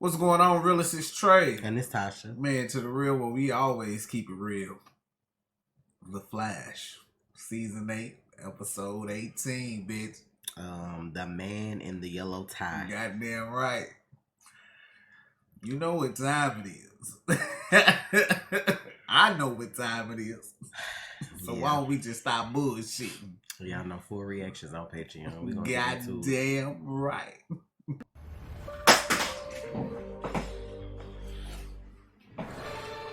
What's going on, realist? It's Trey. And it's Tasha. Man, to the real where we always keep it real. The Flash. Season 8, episode 18, bitch. The man in the yellow tie. Goddamn right. You know what time it is. I know what time it is. So why don't we just stop bullshitting? Y'all know full reactions on Patreon. We gonna Goddamn right.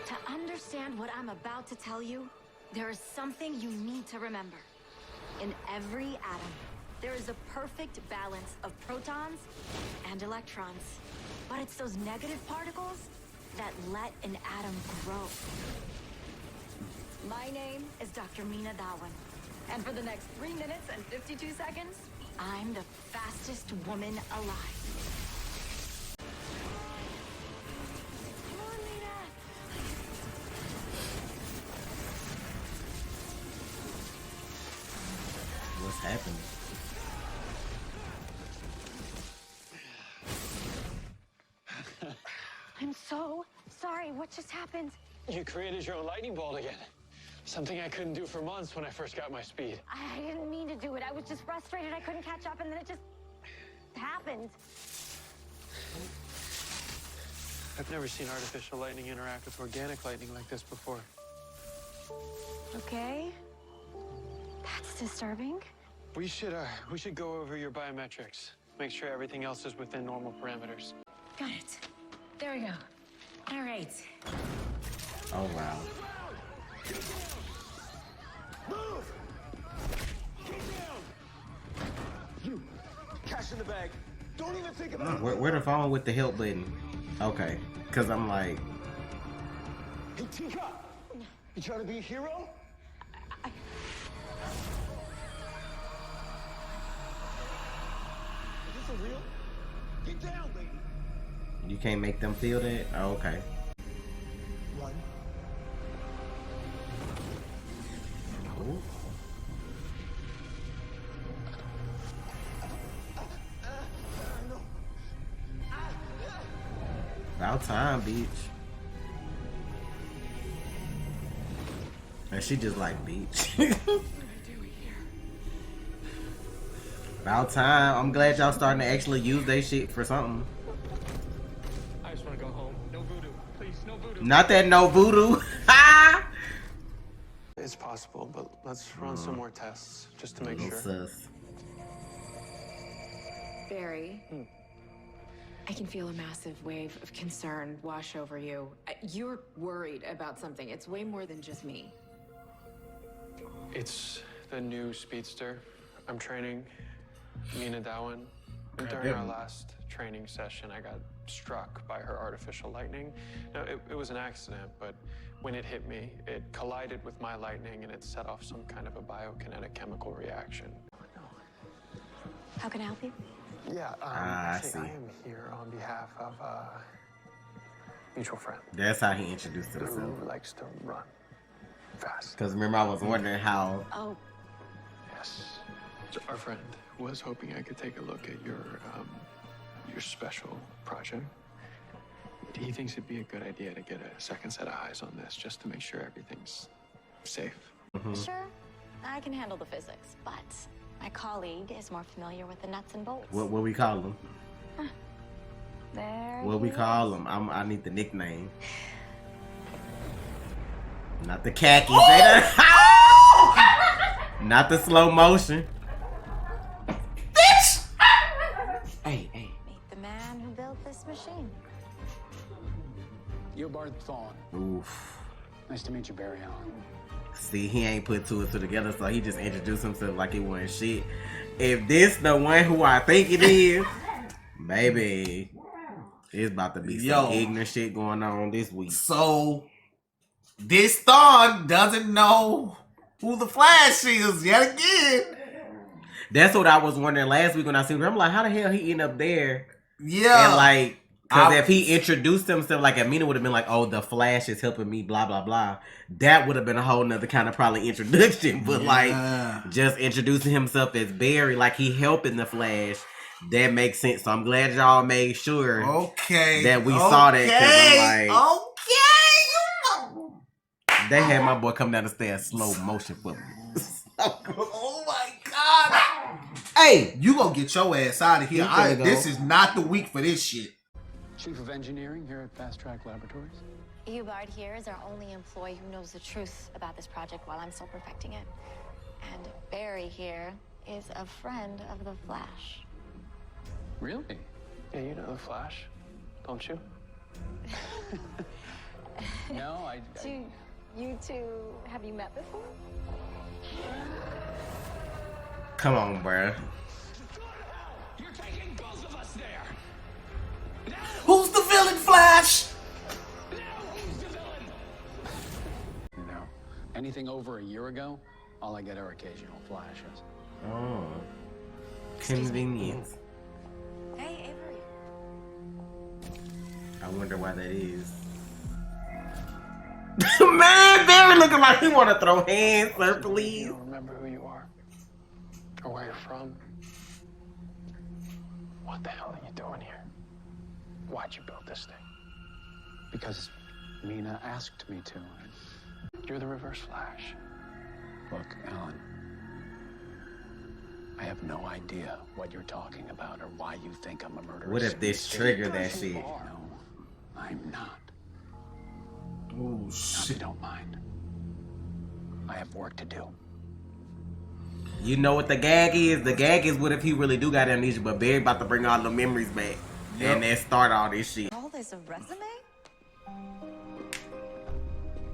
To understand what I'm about to tell you, there is something you need to remember. In every atom, there is a perfect balance of protons and electrons. But it's those negative particles that let an atom grow. My name is Dr. Mina Dawan. And for the next 3 minutes and 52 seconds, I'm the fastest woman alive. Come on, Mina! What's happening? I'm so sorry. What just happened? You created your own lightning bolt again. Something I couldn't do for months when I first got my speed. I didn't mean to do it. I was just frustrated. I couldn't catch up, and then it just happened. I've never seen artificial lightning interact with organic lightning like this before. Okay. That's disturbing. We should go over your biometrics. Make sure everything else is within normal parameters. Got it. There we go. All right. Oh wow. Move! Get down! You, cash in the bag. Don't even think about it. Where the phone with the help button? Okay, cause I'm like, Hey, Tika! You trying to be a hero? Is this for real? Get down, lady. you can't make them feel that. Oh, okay. One. Cool. No. About time, beach. And she just like beach. About time. I'm glad y'all starting to actually use that shit for something. I just want to go home. No voodoo. Please, no voodoo. Not that no voodoo. It's possible, but let's run some more tests just to make sure. Sus. Barry, I can feel a massive wave of concern wash over you. You're worried about something. It's way more than just me. It's the new speedster. I'm training Mina Dawan. And during our last training session, I got struck by her artificial lightning. Now, it was an accident, but when it hit me, it collided with my lightning and it set off some kind of a biokinetic chemical reaction. How can I help you? Yeah, I actually, see. I am here on behalf of a mutual friend That's how he introduced who himself. likes to run fast. Cause remember I was wondering how. Oh, Yes. So our friend was hoping I could take a look at your special project. He thinks it'd be a good idea to get a second set of eyes on this just to make sure everything's safe. sure. I can handle the physics, but my colleague is more familiar with the nuts and bolts. What we call him? There. What we he call is. him? I need the nickname. Not the khakis. They done- Not the slow motion. Bitch! Hey. Meet the man who built this machine. You're Bart Thawne. Oof. Nice to meet you, Barry Allen. See, he ain't put two and two together, so he just introduced himself like it wasn't shit. If this the one who I think it is, baby, it's about to be some ignorant shit going on this week. So, this Thawne doesn't know who the Flash is yet again. That's what I was wondering last week when I seen him. I'm like, how the hell he end up there? Yeah. And like, because if he introduced himself, like Amina would have been like, oh, the Flash is helping me, blah, blah, blah. That would have been a whole nother kind of probably introduction. But like, just introducing himself as Barry, like he helping the Flash. That makes sense. So I'm glad y'all made sure that we Okay. saw that. Cause I'm like, Okay. they had my boy come down the stairs slow motion for me. Oh my God. Hey, You gonna get your ass out of here. You finna go. This is not the week for this shit. Chief of Engineering here at Fast Track Laboratories. Eobard here is our only employee who knows the truth about this project while I'm still perfecting it. And Barry here is a friend of the Flash. Really? Yeah, you know the Flash, don't you? No, You two, have you met before? come on, bruh. You're taking both of us there. Who's the villain, Flash? Now who's the villain? You know, anything over a year ago, all I get are occasional flashes. Oh, convenience. Hey, Avery. I wonder why that is. Man, Barry looking like he want to throw hands, sir, please. You don't remember who you are or where you're from. What the hell are you doing here? Why'd you build this thing? Because Mina asked me to. You're the Reverse Flash. Look, Alan, I have no idea what you're talking about or why you think I'm a murderer. What if this triggered that shit? No, I'm not. Oh Now, if you shit. don't mind, I have work to do. You know what the gag is? The gag is what if he really do got amnesia, but Barry about to bring all the memories back. Yep. And then start all this shit. All this a resume?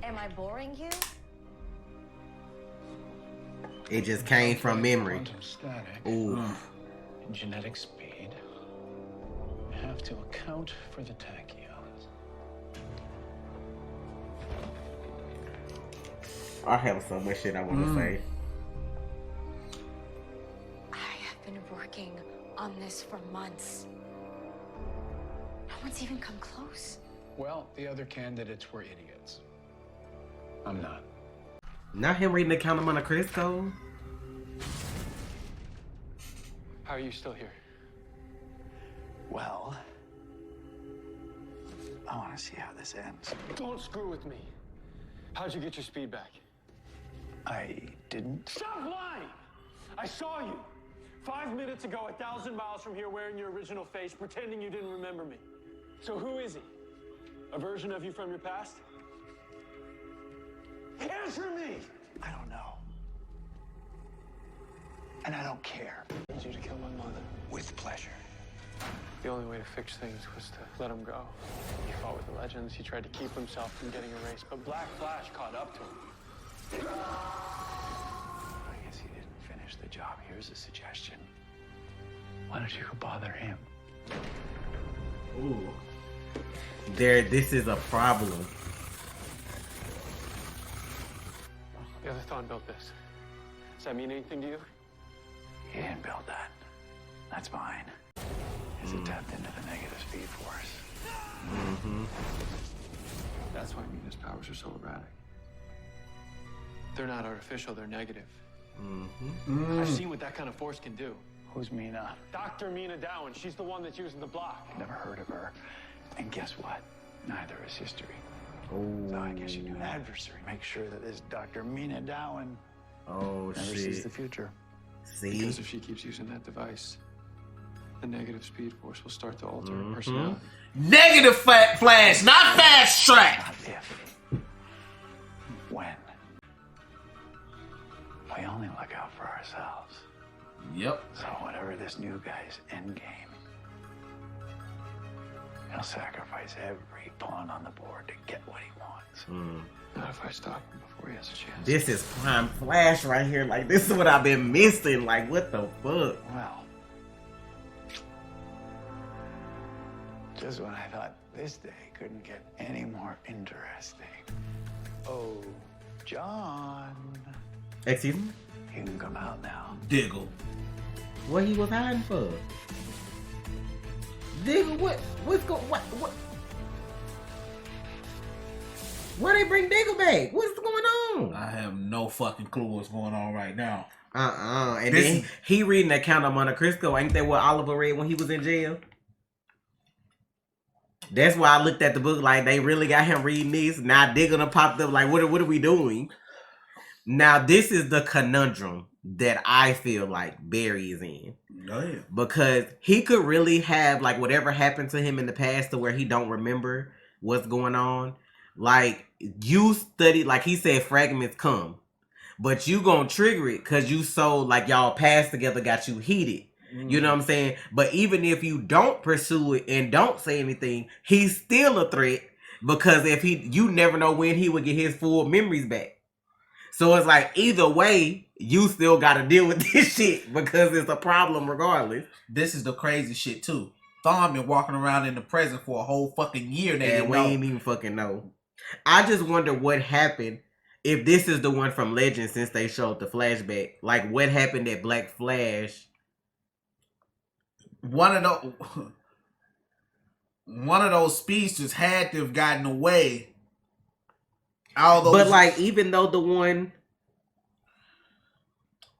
Am I boring you? It just came from memory. Quantum static Ooh. and genetic speed have to account for the tachyons. I have so much shit I want to say. I have been working on this for months. No one's even come close. Well, the other candidates were idiots. I'm not. Not him reading the Count of Monte Cristo. How are you still here? Well, I want to see how this ends. Don't screw with me. How'd you get your speed back? I didn't. Stop lying! I saw you 5 minutes ago, 1,000 miles from here, wearing your original face, pretending you didn't remember me. So who is he? A version of you from your past? Answer me! I don't know. And I don't care. I need you to kill my mother. With pleasure. The only way to fix things was to let him go. He fought with the legends. He tried to keep himself from getting erased, but Black Flash caught up to him. I guess he didn't finish the job. Here's a suggestion. Why don't you go bother him? Ooh. This is a problem. The other Thawne built this. Does that mean anything to you? He didn't build that. That's mine. It's a tapped into the negative speed force. That's why Mina's powers are so erratic. They're not artificial, they're negative. I've seen what that kind of force can do. Who's Mina? Dr. Mina Dowan, she's the one that's using the block. Never heard of her. And guess what? Neither is history. Oh. So I guess you do an adversary. Make sure that this Dr. Mina Dowan Oh never sees shit. the future. See? Because if she keeps using that device, the negative speed force will start to alter her personality. Negative Flash, not Fast Track. Not if. When. We only look out for ourselves. Yep. So whatever this new guy's end game, he'll sacrifice every pawn on the board to get what he wants. Not if I stop him before he has a chance. This is prime Flash right here. Like, this is what I've been missing. Like, what the fuck? Well, just when I thought this day couldn't get any more interesting. Oh, John, Excuse me? you can come out now. Diggle. What he was hiding for? Diggle, what's going, what? Why they bring Diggle back? What's going on? I have no fucking clue what's going on right now. And then he reading that Count of Monte Cristo. Ain't that what Oliver read when he was in jail? That's why I looked at the book like they really got him reading this. Now they're gonna pop up like, what are we doing? Now this is the conundrum that I feel like Barry is in. Oh, yeah. Because he could really have like whatever happened to him in the past to where he don't remember what's going on. Like you study, like he said, fragments come. But you gonna trigger it because you so like y'all past together got you heated. You know what I'm saying? But even if you don't pursue it and don't say anything, he's still a threat because you never know when he would get his full memories back. So it's like either way, you still got to deal with this shit because it's a problem regardless. This is the crazy shit too. Thawne been walking around in the present for a whole fucking year now. And we ain't even fucking know. I just wonder what happened if this is the one from Legend since they showed the flashback. Like what happened at Black Flash? One of those speedsters had to have gotten away. But like, even though the one,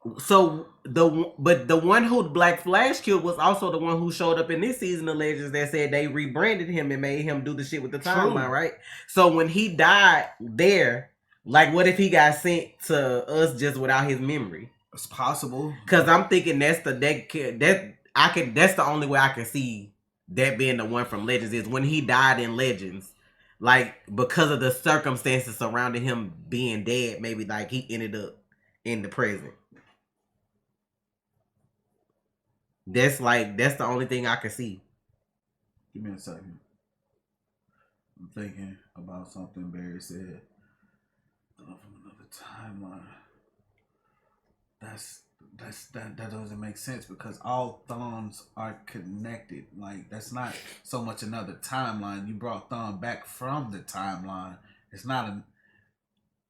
the one who Black Flash killed was also the one who showed up in this season of Legends that said they rebranded him and made him do the shit with the timeline, right? So when he died there, like, what if he got sent to us just without his memory? It's possible. Because I'm thinking that's the only way I can see that being the one from Legends is when he died in Legends. Like, because of the circumstances surrounding him being dead, maybe like he ended up in the present. That's the only thing I can see. Give me a second. I'm thinking about something Barry said. From another timeline. That doesn't make sense because all Thawnes are connected. Like, that's not so much another timeline. You brought Thawne back from the timeline. It's not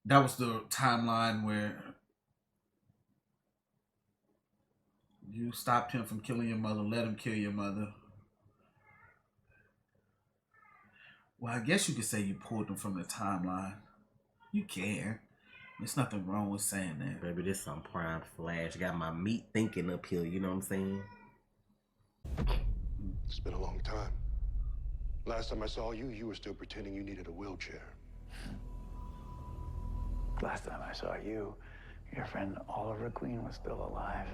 that was the timeline where you stopped him from killing your mother, let him kill your mother. Well, I guess you could say you pulled him from the timeline. You can. There's nothing wrong with saying that. Baby, this some prime Flash. Got my meat thinking up here, you know what I'm saying? It's been a long time. Last time I saw you, you were still pretending you needed a wheelchair. Last time I saw you, your friend Oliver Queen was still alive.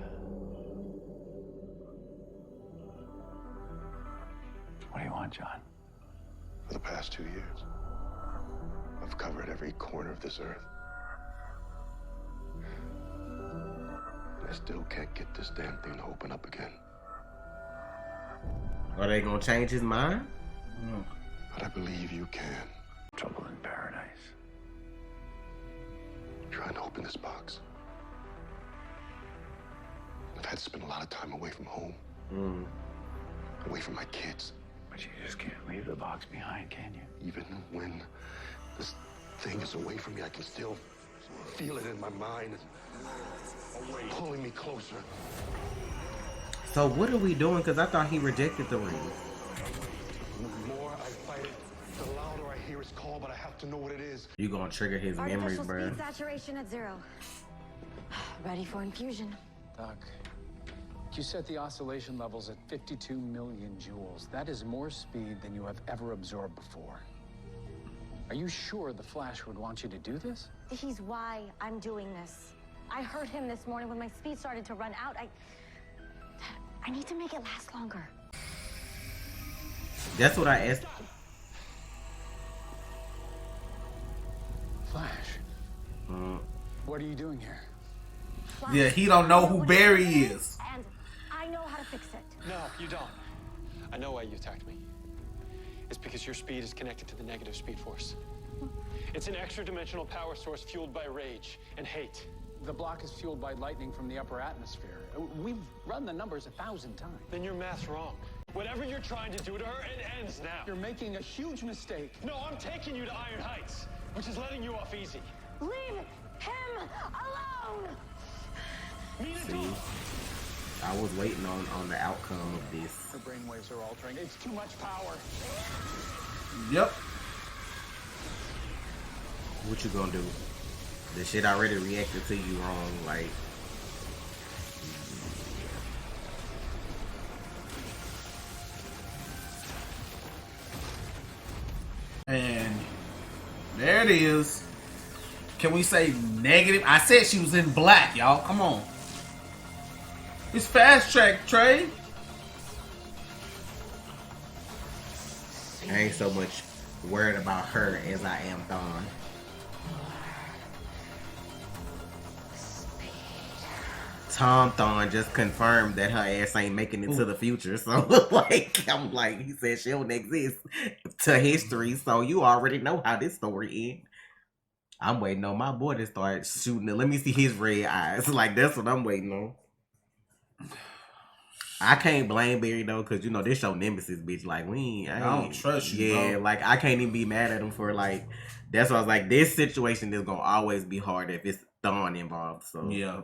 What do you want, John? For the past 2 years, I've covered every corner of this earth. I still can't get this damn thing to open up again. Are they gonna change his mind? No. But I believe you can. Trouble in paradise. Trying to open this box. I've had to spend a lot of time away from home. Away from my kids. But you just can't leave the box behind, can you? Even when this thing is away from me, I can still feel it in my mind. It's pulling me closer. So what are we doing? Because I thought he rejected the ring. The more I fight it, the louder I hear its call, but I have to know what it is. You gonna trigger his memories, Artificial bro. speed saturation at 0. Ready for infusion. Doc, you set the oscillation levels at 52 million joules. That is more speed than you have ever absorbed before. Are you sure the Flash would want you to do this? He's why I'm doing this. I heard him this morning when my speed started to run out. I need to make it last longer. That's what I asked. Flash. What are you doing here? Flash, Yeah, he don't know who Barry is. And I know how to fix it. No, you don't. I know why you attacked me. It's because your speed is connected to the negative speed force. It's an extra-dimensional power source fueled by rage and hate. The block is fueled by lightning from the upper atmosphere. We've run the numbers 1,000 times. Then your math's wrong. Whatever you're trying to do to her, it ends now. You're making a huge mistake. No, I'm taking you to Iron Heights, which is letting you off easy. Leave him alone! See, I was waiting on the outcome of this. Her brainwaves are altering. It's too much power. Yep. What you gonna do? The shit already reacted to you wrong. Like, And there it is. Can we say negative? I said she was in black, y'all. Come on. It's fast track, Trey. I ain't so much worried about her as I am Thawne. Tom Thawne just confirmed that her ass ain't making it to the future. So, like, I'm like, he said she don't exist to history. So, you already know how this story ends. I'm waiting on my boy to start shooting it. Let me see his red eyes. Like, that's what I'm waiting on. I can't blame Barry, though, because, you know, this your nemesis, bitch. Like, I don't trust you, bro. like, I can't even be mad at him for, like, that's why I was like, this situation is going to always be hard if it's Thawne involved. So, yeah.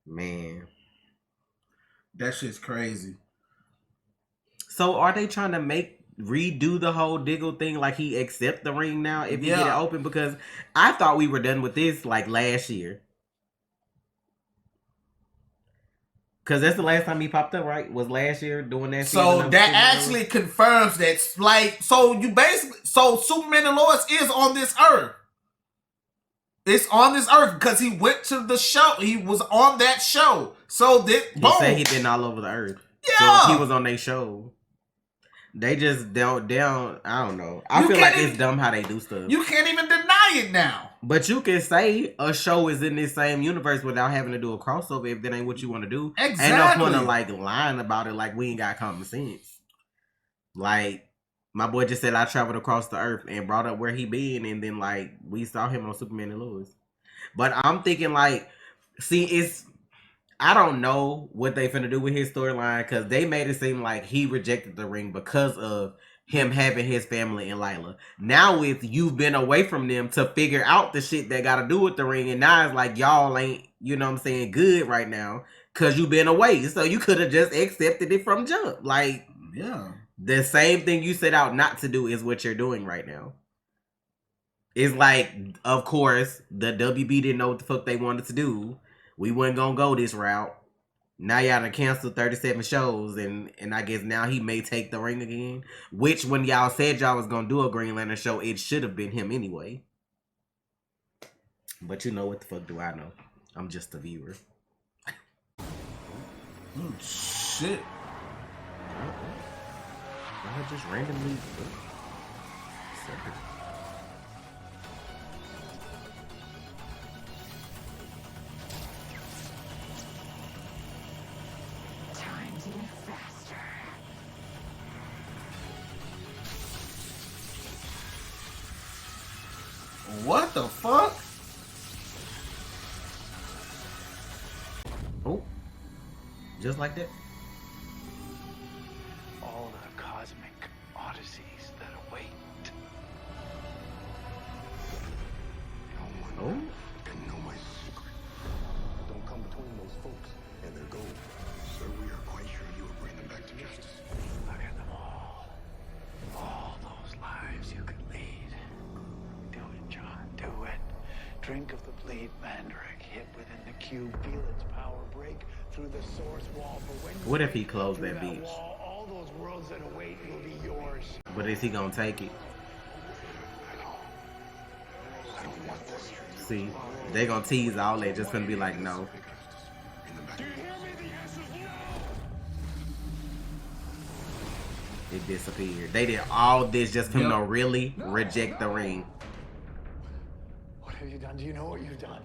Man. That shit's crazy. So are they trying to redo the whole Diggle thing, like he accept the ring now if you get it open? Because I thought we were done with this like last year. Because that's the last time he popped up, right? Was last year doing that. So that actually confirms that, like, so Superman and Lois is on this earth. It's on this earth because he went to the show. He was on that show. So this, he said he been all over the earth. Yeah, so he was on their show. They just down. I don't know. I feel like it's dumb how they do stuff. You can't even deny it now. But you can say a show is in this same universe without having to do a crossover if that ain't what you want to do. Exactly. Ain't no point of like lying about it like we ain't got common sense. Like, my boy just said I traveled across the earth and brought up where he been, and then like we saw him on Superman and Lois. But I'm thinking like, I don't know what they finna do with his storyline because they made it seem like he rejected the ring because of him having his family in Lila. Now if you've been away from them to figure out the shit that got to do with the ring, and now it's like y'all ain't, you know what I'm saying, good right now because you've been away. So you could have just accepted it from jump. Like, yeah. The same thing you set out not to do is what you're doing right now. It's like, of course, the WB didn't know what the fuck they wanted to do. We weren't gonna go this route. Now y'all done canceled 37 shows, and I guess now he may take the ring again. Which, when y'all said y'all was gonna do a Green Lantern show, it should have been him anyway. But you know, what the fuck do I know? I'm just a viewer. Shit. I just randomly. Time to get faster. What the fuck? Oh, just like that. All the cosmic odysseys that await. No one can know my secret. Don't come between those folks and their goal. Sir, we are quite sure you will bring them back to justice. Look at them all. All those lives you could lead. Do it, John. Do it. Drink of the bleed mandrake. Hit within the cube. Feel its power break through the source wall. For when what if he closed that beach? Wall, all those worlds that await will be yours. But is he gonna take it? I don't want this. See, they gonna tease all that, just gonna be like, no. Do you hear me? The answer's no. It disappeared. They did all this just for him to really reject the ring. What have you done? Do you know what you've done?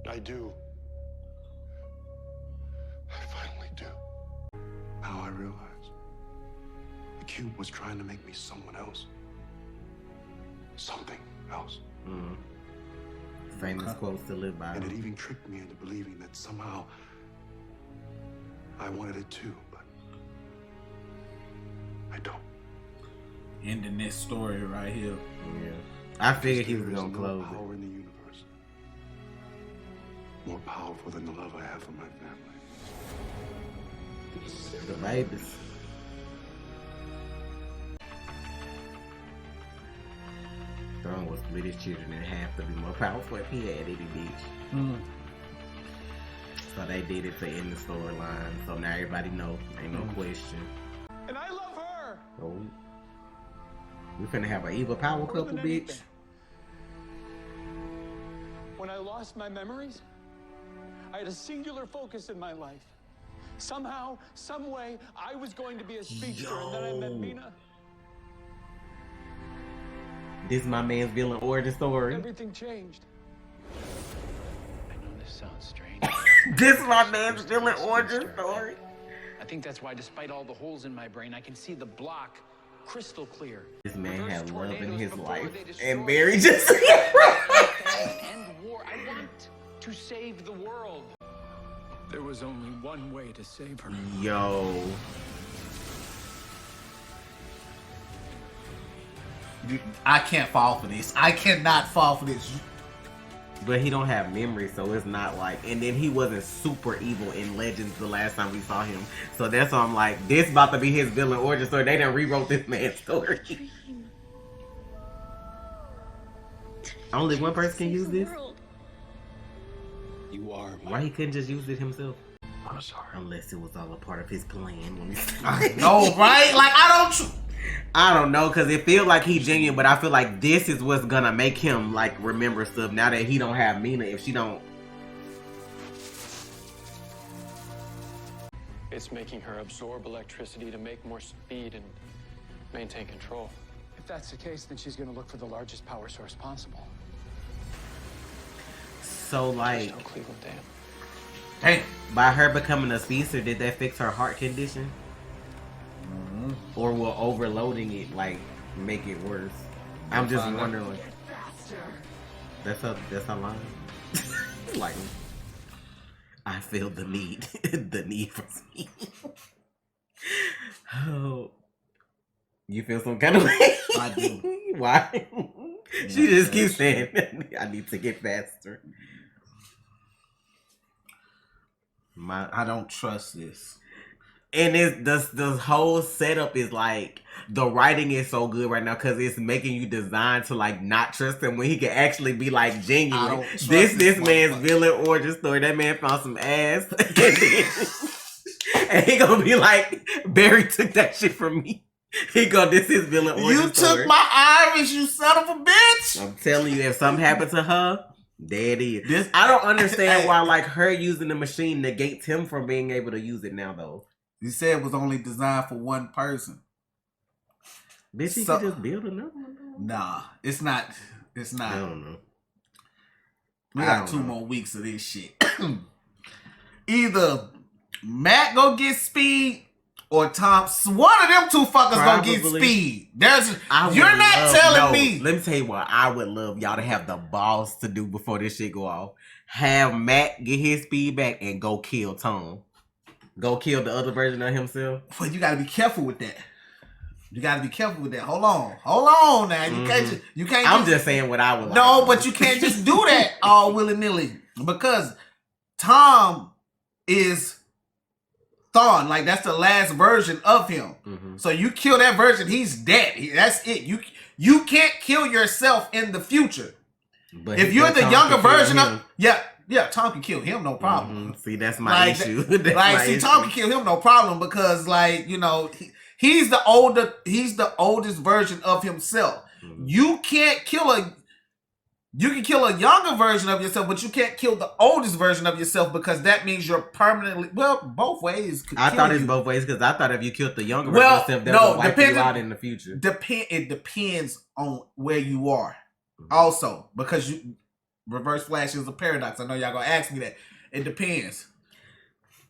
I do. I finally do. Now I realize the cube was trying to make me someone else. Something else. Mm. Famous quotes to live by. And it even tricked me into believing that somehow I wanted it too, but I don't. Ending this story right here. Yeah. I figured he was There is gonna close no power in the universe more powerful than the love I have for my family. it. The babies. Thawne would split his children in half to be more powerful if he had any bitch. Mm. So they did it to end the storyline. So now everybody know. Ain't no question. And I love her. Oh. We finna have an evil power More couple, than bitch. anything. When I lost my memories, I had a singular focus in my life. Somehow, some way, I was going to be a speedster, and then I met Mina. This is my man's villain origin story. Everything changed. I know this sounds strange. This is my man's villain origin story. I think that's why, despite all the holes in my brain, I can see the block crystal clear. This man Reverse had love in tornadoes his before life, they destroy and Barry just. end war. I want to save the world. There was only one way to save her. Yo. I can't fall for this. I cannot fall for this. But he don't have memory, so it's not like. And then he wasn't super evil in Legends the last time we saw him. So that's why I'm like, this about to be his villain origin story. They done rewrote this man's story. Only one person can use this? You are my... Why he couldn't just use it himself? I'm sorry. Unless it was all a part of his plan. No, right? Like, I don't know, because it feels like he's genuine, but I feel like this is what's gonna make him like remember stuff now that he don't have Mina. If she don't, It's making her absorb electricity to make more speed and maintain control. If that's the case, then she's going to look for the largest power source possible. so like No Cleveland Dam. Hey, by her becoming a speedster, did that fix her heart condition? Or will overloading it like make it worse? I'm just wondering. That's a line. Like, I feel the need, the need for speed. Oh, you feel some kind of way? I do. Why? She just keeps saying, "I need to get faster." I don't trust this. And it's the whole setup is like the writing is so good right now because it's making you designed to like not trust him when he can actually be like genuine. This man's villain origin story. That man found some ass, and he gonna be like, Barry took that shit from me. He go, this is villain origin You story. took my iris, you son of a bitch. I'm telling you, if something happened to her, there it is. I don't understand why like her using the machine negates him from being able to use it now though. You said it was only designed for one person. Bitch, he could just build another one. Nah, it's not. It's not. I don't know. We got 2 more weeks of this shit. Either Matt go get speed or Tom. One of them two fuckers gonna get speed. You're not telling me. Let me tell you what I would love y'all to have the balls to do before this shit go off. Have Matt get his speed back and go kill Tom. Go kill the other version of himself. But you gotta be careful with that. You gotta be careful with that. Hold on now. You can't. I'm just saying what I would like. No, but you can't just do that all willy-nilly. Because Tom is Thawne. Like, that's the last version of him. So you kill that version, he's dead. That's it. You can't kill yourself in the future. But if you're the younger version of... Yeah, Tom can kill him, no problem. See, that's my issue. Tom can kill him, no problem, because, like, you know, he's the oldest version of himself. You can't kill you can kill a younger version of yourself, but you can't kill the oldest version of yourself because that means you're permanently, both ways. I thought it's both ways because I thought if you killed the younger version of yourself, that would wipe you out in the future. It depends on where you are. Also, because Reverse Flash is a paradox. I know y'all gonna ask me that. It depends.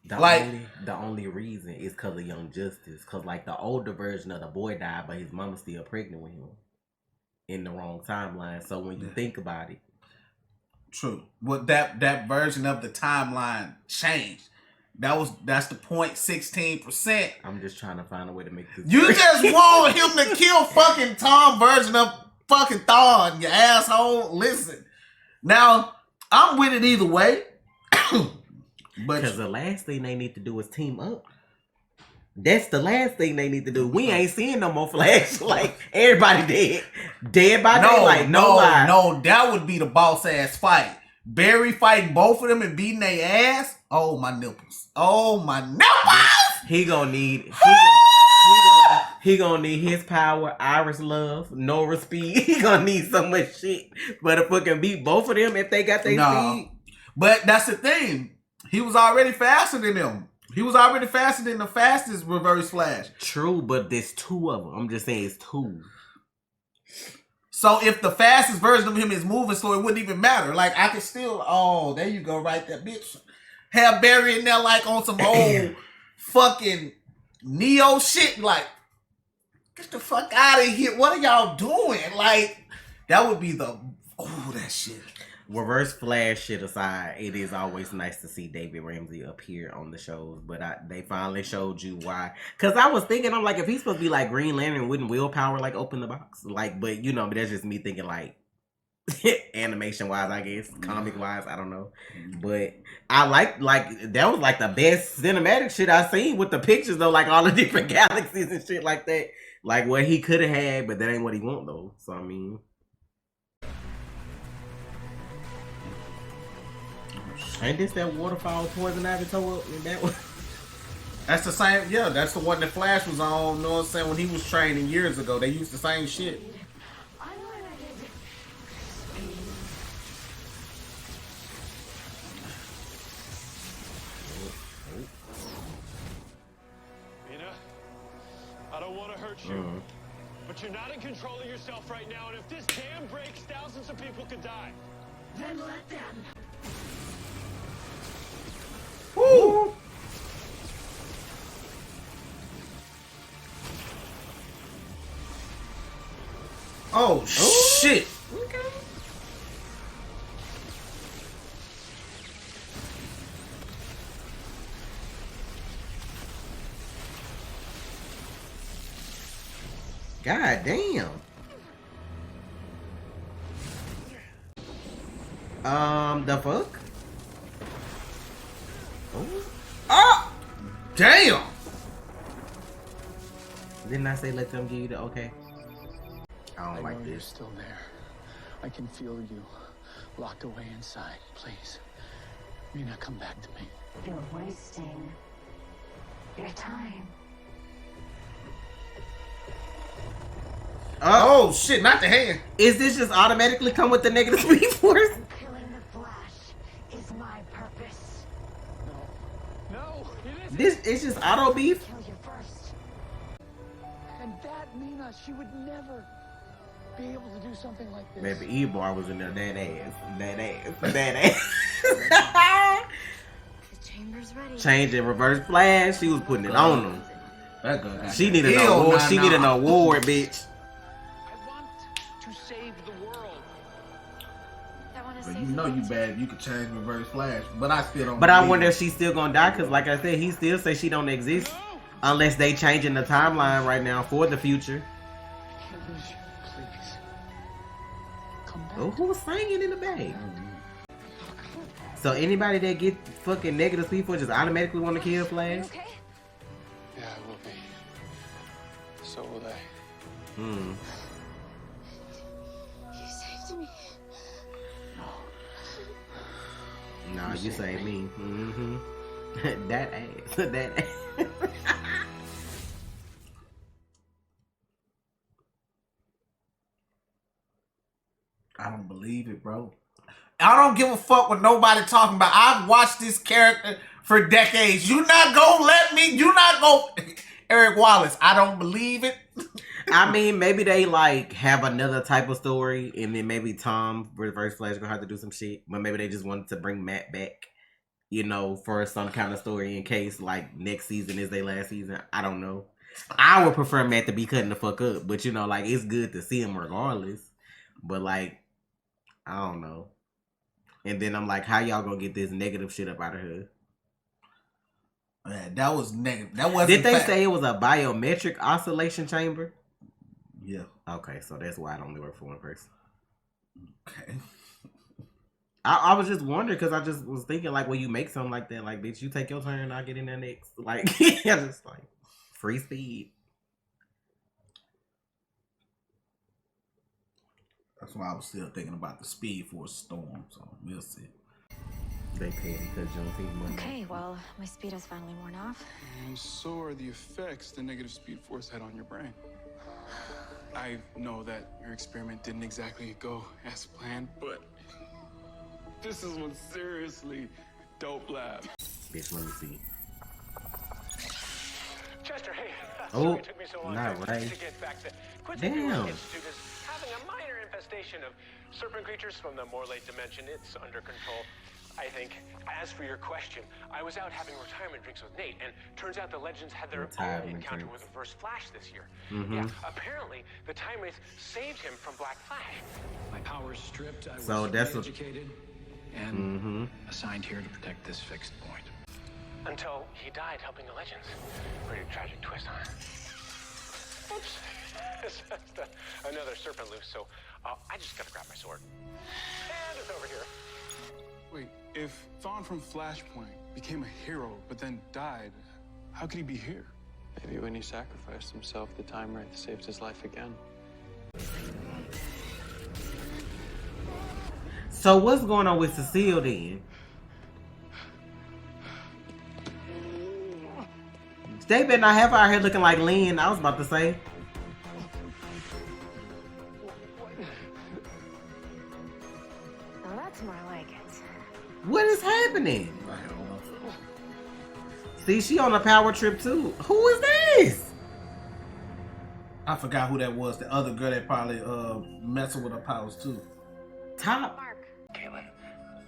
The only reason is because of Young Justice. Because like the older version of the boy died, but his mama's still pregnant with him in the wrong timeline. So when you think about it, true. Well, that version of the timeline changed. That's the 0.16%. I'm just trying to find a way to make this. You just want him to kill fucking Tom version of fucking Thawne, you asshole. Listen. Now, I'm with it either way. Because the last thing they need to do is team up. That's the last thing they need to do. We ain't seeing no more Flash. Like, everybody dead. Dead by daylight. No lie. No, that would be the boss ass fight. Barry fighting both of them and beating their ass. Oh, my nipples. Oh, my nipples! He gonna need... He gonna need his power, Iris love, Nora speed. He gonna need so much shit. But if we can beat both of them if they got their speed. But that's the thing. He was already faster than them. He was already faster than the fastest Reverse Flash. True, but there's two of them. I'm just saying it's two. So if the fastest version of him is moving slow, it wouldn't even matter. Like I could still, oh, there you go, right there, bitch. Have Barry in there like on some old fucking Neo shit. Like, get the fuck out of here. What are y'all doing? Like, that would be the, oh, that shit. Reverse Flash shit aside, it is always nice to see David Ramsey appear on the shows, but they finally showed you why. Cause I was thinking, I'm like, if he's supposed to be like Green Lantern, wouldn't willpower like open the box? Like, but you know, but that's just me thinking like animation wise, I guess, comic wise, I don't know. But I like that was like the best cinematic shit I've seen with the pictures though, like all the different galaxies and shit like that. Like what he could have had, but that ain't what he want though. So I mean. Ain't this that waterfall Poison Ivy tore up in that one? That's the same, yeah, that's the one that Flash was on, you know what I'm saying, when he was training years ago. They used the same shit. Mina, I don't want to hurt you, but you're not in control of yourself right now, and if this dam breaks, thousands of people could die. Then let them. Woo! Oh, shit! Okay. God damn. The fuck? Oh! Damn! Didn't I say let them give you the okay? I don't like You're this. still there. I can feel you locked away inside. Please, Mina, come back to me. You're wasting your time. Oh shit, not the hand. Is this just automatically come with the negative speed force? Killing the Flash is my purpose. No, it isn't. This is just auto beef? Kill you first. And that Mina, she would never be able to do something like this. Maybe E-Bar was in there, that ass. The chamber's ready. Changing Reverse Flash, she was putting it on them. That girl got She needed an Hell, award. nah, She nah. needed an award, bitch. I want to save the world. I want to But save you know the you world. bad. You could change Reverse Flash, but I still don't. But I believe wonder it. if she's still gonna die, because like I said, he still say she don't exist. Unless they changing the timeline right now for the future. Please, please. Come back. Oh, who's singing in the bag? So anybody that get fucking negative speed force just automatically want to kill Flash? Okay. Yeah, I will be. So will they. Hmm. You saved me. Nah, you say me. Mm-hmm. That ass. That ass. I don't believe it, bro. I don't give a fuck what nobody talking about. I've watched this character for decades. You not gonna let me. You not gonna. Eric Wallace. I don't believe it. I mean, maybe they like have another type of story, and then maybe Tom Reverse Flash gonna have to do some shit. But maybe they just wanted to bring Matt back, you know, for some kind of story in case like next season is their last season. I don't know. I would prefer Matt to be cutting the fuck up, but you know, like it's good to see him regardless. But like, I don't know. And then I'm like, how y'all gonna get this negative shit up out of her? Man, that was negative. That wasn't. Did they say it was a biometric oscillation chamber? Yeah. Okay, so that's why I don't work for one person. Okay. I was just wondering because I just was thinking like when you make something like that, like bitch, you take your turn, I'll get in there next. Like, yeah, just like free speed. That's why I was still thinking about the Speed Force storm. So we'll see. They paid because Juneteenth money. Okay, well, my speed has finally worn off. And so are the effects the negative speed force had on your brain. I know that your experiment didn't exactly go as planned, but this is one seriously dope lab. Bitch, let me see. Chester, hey. Oh, Sorry it took me so long not right. to get back. The Damn. Quincy Institute is having a minor infestation of serpent creatures from the Morley dimension. It's under control, I think. As for your question, I was out having retirement drinks with Nate, and turns out the Legends had their own encounter with Reverse Flash this year. Yeah, apparently the Time Wraith saved him from Black Flash. My powers stripped, I was So that's what- educated and assigned here to protect this fixed point. Until he died helping the Legends. Pretty tragic twist, huh? Oops. It's just another serpent loose, so I just gotta grab my sword. And it's over here. Wait, if Thawne from Flashpoint became a hero but then died, how could he be here? Maybe when he sacrificed himself, the Time Wraith saved his life again. So what's going on with Cecile then? They better not have her out here looking like Lynn. I was about to say. Now that's more like it. What is happening? See, she on a power trip too. Who is this? I forgot who that was. The other girl that probably messing with her powers too. Top. Mark, Caitlin,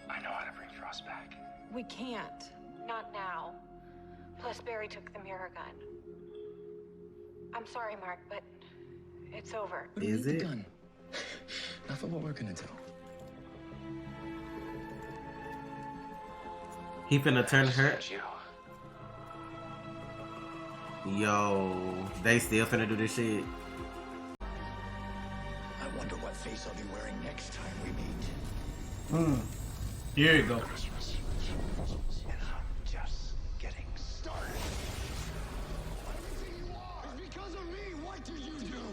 I know how to bring Frost back. We can't. not now. Plus, Barry took the mirror gun. I'm sorry, Mark, but it's over. We don't Is need it? the gun. Not for what we're gonna do. He finna turn her. Says you. Yo, they still finna do this shit. I wonder what face I'll be wearing next time we meet. Here you go. And I'm just getting started. Everything you are is because of me. What do you do?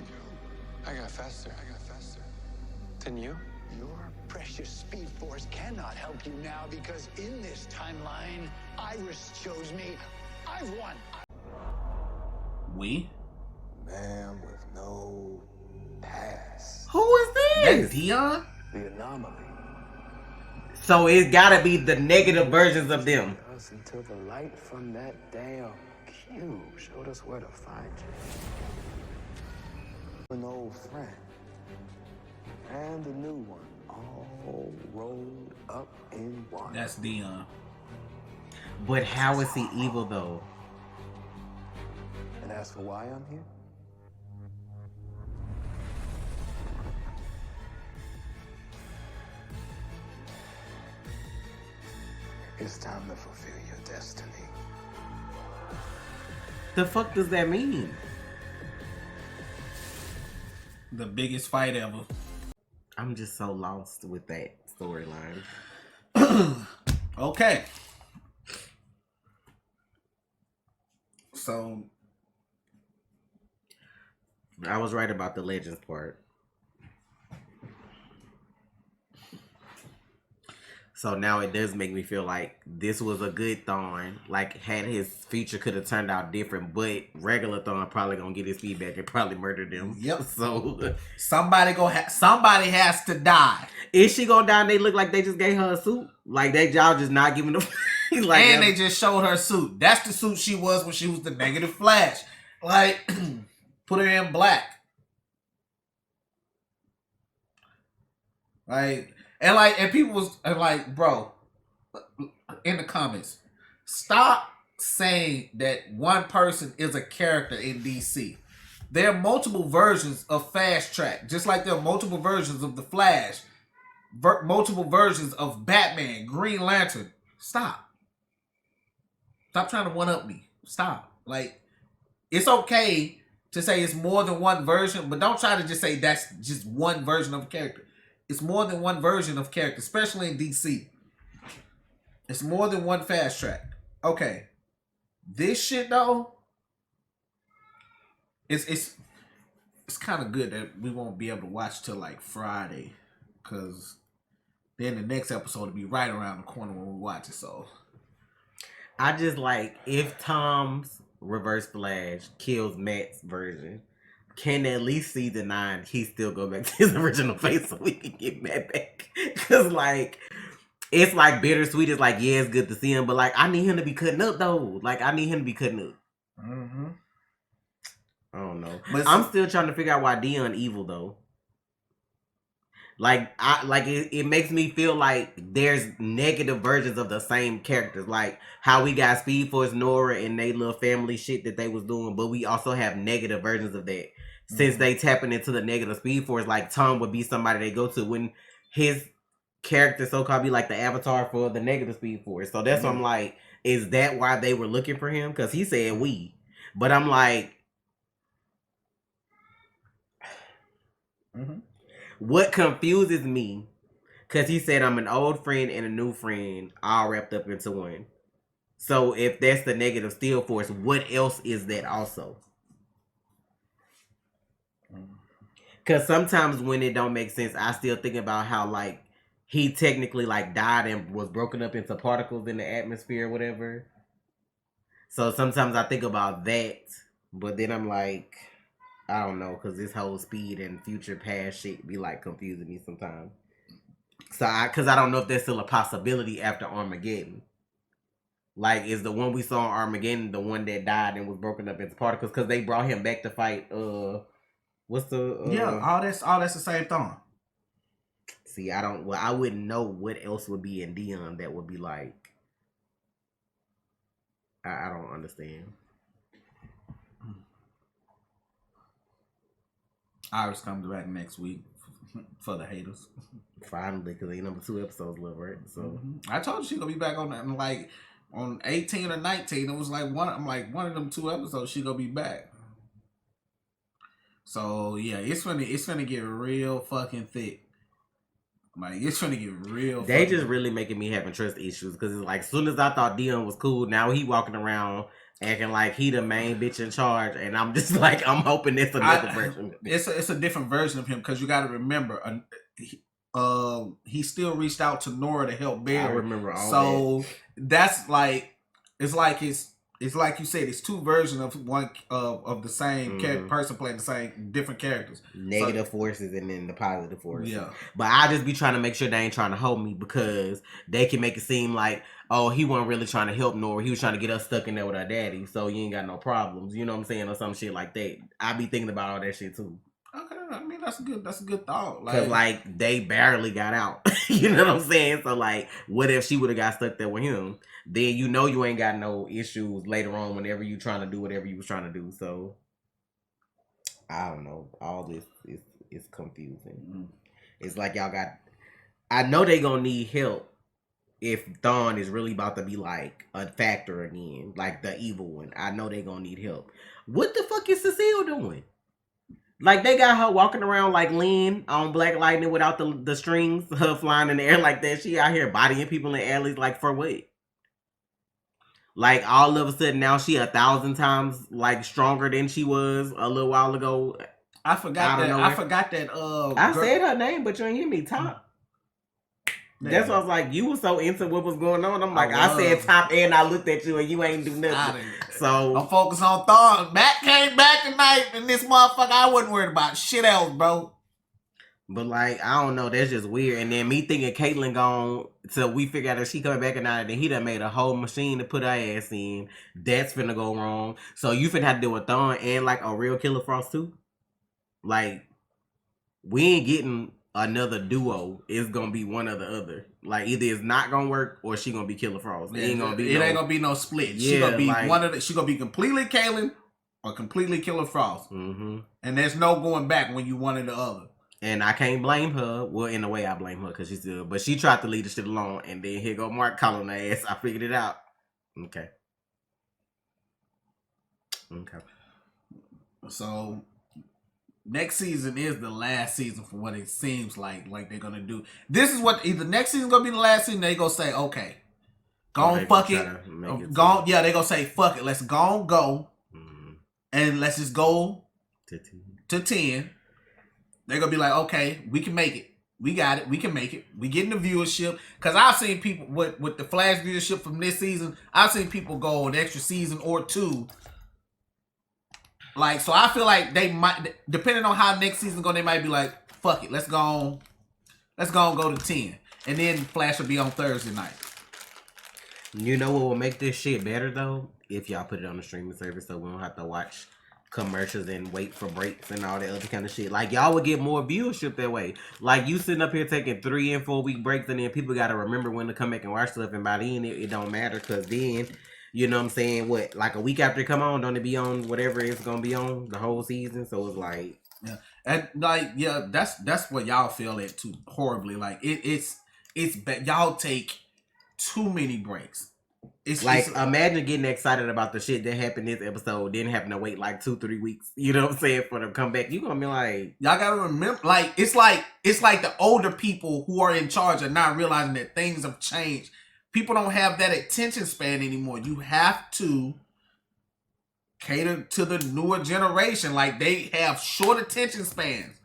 I got faster. Didn't you? Your precious Speed Force cannot help you now because in this timeline, Iris chose me. I've won. We? Man with no past. Who is That this? Dion? The anomaly. So it's gotta be the negative versions of them. Us until the light from that damn cube showed us where to find you. An old friend and a new one all rolled up in one. That's Dion. But how is he evil though? And as for why I'm here, it's time to fulfill your destiny. The fuck does that mean? The biggest fight ever. I'm just so lost with that storyline. Okay. So I was right about the Legends part. So now it does make me feel like this was a good Thawne. Like, had his future could have turned out different, but regular Thawne probably gonna get his feedback and probably murder them. Yep. So somebody has to die. is she gonna die and they look like they just gave her a suit? Like they y'all just not giving them like And they just showed her suit. That's the suit she was when she was the Negative Flash. Like, put her in black. Like, and people was like, bro, in the comments, stop saying that one person is a character in DC. There are multiple versions of Fast Track, just like there are multiple versions of the Flash, multiple versions of Batman, Green Lantern. Stop trying to one up me. Stop. Like, it's okay to say it's more than one version, but don't try to just say that's just one version of a character. It's more than one version of character, especially in DC. It's more than one Fast Track. Okay. This shit though, it's kind of good that we won't be able to watch till like Friday, cause then the next episode will be right around the corner when we watch it. So I just like if Tom's Reverse Flash kills Matt's version, can at least season 9 he still go back to his original face so we can get Matt back? Cause like it's like bittersweet. It's like yeah, it's good to see him, but like I need him to be cutting up though. Like I need him to be cutting up. mm-hmm. I don't know. But I'm still trying to figure out why Dion evil though. Like it makes me feel like there's negative versions of the same characters. Like how we got Speed Force Nora and they little family shit that they was doing, but we also have negative versions of that. Since they tapping into the negative Speed Force, like Tom would be somebody they go to when his character so-called be like the avatar for the negative Speed Force. So that's why I'm like, is that why they were looking for him? Because he said we. But I'm like, what confuses me, because he said I'm an old friend and a new friend all wrapped up into one. So if that's the negative Steel Force, what else is that also? Because sometimes when it don't make sense, I still think about how like he technically like died and was broken up into particles in the atmosphere or whatever. So sometimes I think about that, but then I'm like, I don't know, because this whole speed and future past shit be like confusing me sometimes. So because I don't know if there's still a possibility after Armageddon. Like, is the one we saw in Armageddon the one that died and was broken up into particles? Because they brought him back to fight, what's the... yeah, all that's the same thing. See, I wouldn't know what else would be in Dion that would be like... I don't understand. Iris comes back next week for the haters. Finally, because ain't number 2 episodes left, right? So I told you she gonna be back on that, like on 18 or 19. It was like one of them 2 episodes she gonna be back. So yeah, it's gonna get real fucking thick. Like it's gonna get real. They just really making me having trust issues because it's like as soon as I thought Dion was cool, now he walking around acting like he the main bitch in charge, and I'm just like, I'm hoping it's another version. It's a different version of him because you got to remember, he still reached out to Nora to help Barry. I remember all so that's like it's like you said, it's 2 versions of one of the same person playing the same different characters. Negative forces and then the positive forces. Yeah. But I just be trying to make sure they ain't trying to hold me because they can make it seem like, oh, he wasn't really trying to help Nora. He was trying to get us stuck in there with our daddy, so you ain't got no problems. You know what I'm saying? Or some shit like that. I be thinking about all that shit too. Okay, I mean that's a good thought. Cause like they barely got out. You know what I'm saying? So like, what if she would have got stuck there with him? Then you know you ain't got no issues later on whenever you trying to do whatever you was trying to do. So I don't know. All this is confusing. It's like y'all got. I know they gonna need help if Thawne is really about to be like a factor again, like the evil one. I know they gonna need help. What the fuck is Cecile doing? Like they got her walking around like Lynn on Black Lightning without the strings, her flying in the air like that. She out here bodying people in alleys like for what? Like all of a sudden now she 1,000 times like stronger than she was a little while ago. I forgot that. I said her name, but you ain't hear me talk. That's why I was like, you was so into what was going on. I'm like, I said top and I looked at you and you ain't do nothing. So I'm focused on Thawne. Matt came back tonight and this motherfucker, I wasn't worried about shit else, bro. But like, I don't know, that's just weird. And then me thinking Caitlyn gone, so we figure out if she coming back or not, and then he done made a whole machine to put her ass in. That's finna go wrong. So you finna have to deal with Thawne and like a real Killer Frost too. Like, we ain't getting another duo. It's gonna be one or the other. Like either it's not gonna work or she gonna be Killer Frost. It ain't gonna be no split. Yeah, she gonna be like, she gonna be completely Caitlyn or completely Killer Frost. And there's no going back when you one or the other. And I can't blame her. Well, in a way I blame her because she's still, but she tried to leave the shit alone, and then here go Mark calling her ass. I figured it out. Okay. So next season is the last season for what it seems like they're gonna do. This is what either next season gonna be the last season. They gonna say, okay, fuck it. Yeah, they gonna say fuck it. Let's go, and let's just go to 10. They're gonna be like, okay, we can make it. We got it. We can make it. We getting the viewership. Because I've seen people with the Flash viewership from this season, I've seen people go an extra season or two. Like, so I feel like they might, depending on how next season go, they might be like, fuck it, let's go to 10. And then Flash will be on Thursday night. You know what will make this shit better though? If y'all put it on the streaming service so we don't have to watch commercials and wait for breaks and all that other kind of shit. Like, y'all would get more viewership that way. Like, you sitting up here taking 3 and 4 week breaks, and then people got to remember when to come back and watch stuff, and by then it don't matter, because then, you know what I'm saying, what, like a week after it come on, don't it be on whatever it's gonna be on the whole season? So it's like, yeah, and like, yeah, that's what y'all feel it too horribly. Like, it's y'all take too many breaks. It's imagine getting excited about the shit that happened this episode, then having to wait like 2-3 weeks, you know what I'm saying, for them to come back. You gonna be like, y'all gotta remember, like, it's like the older people who are in charge are not realizing that things have changed. People don't have that attention span anymore. You have to cater to the newer generation. Like, they have short attention spans.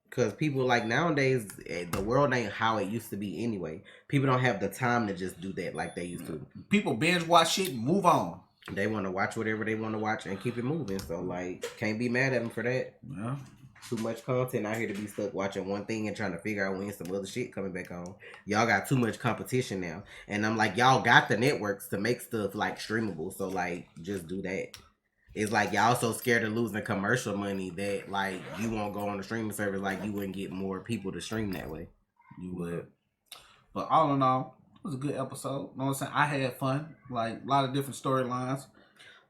Because people, like, nowadays, the world ain't how it used to be anyway. People don't have the time to just do that like they used to. People binge watch shit and move on. They want to watch whatever they want to watch and keep it moving. So, like, can't be mad at them for that. Yeah. Too much content out here to be stuck watching one thing and trying to figure out when some other shit coming back on. Y'all got too much competition now. And I'm like, y'all got the networks to make stuff, like, streamable. So, like, just do that. It's like y'all so scared of losing commercial money that, like, you won't go on the streaming service, like you wouldn't get more people to stream that way. You would. But all in all, it was a good episode. You know what I'm saying? I had fun. Like, a lot of different storylines.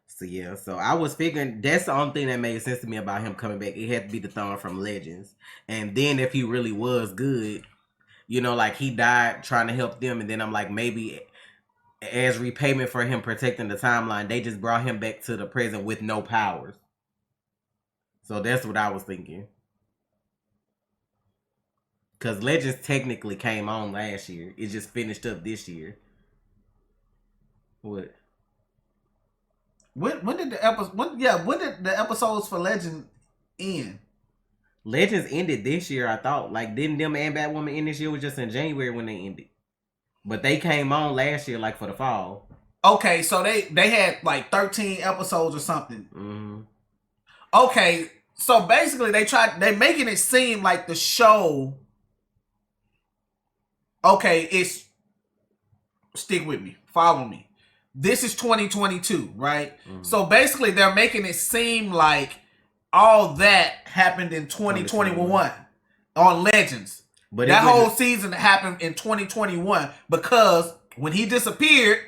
So yeah, so I was figuring that's the only thing that made sense to me about him coming back. It had to be the Thorn from Legends. And then if he really was good, you know, like he died trying to help them, and then I'm like, maybe as repayment for him protecting the timeline, they just brought him back to the present with no powers. So that's what I was thinking. Because Legends technically came on last year. It just finished up this year. What? When did the episode? When did the episodes for Legend end? Legends ended this year, I thought. Like, didn't them and Batwoman end this year? It was just in January when they ended. But they came on last year, like, for the fall. Okay, so they had like 13 episodes or something. Mm-hmm. Okay, so basically they making it seem like the show. Okay, it's, stick with me, follow me. This is 2022, right? Mm-hmm. So basically they're making it seem like all that happened in 2021 on Legends. But that whole season happened in 2021 because when he disappeared,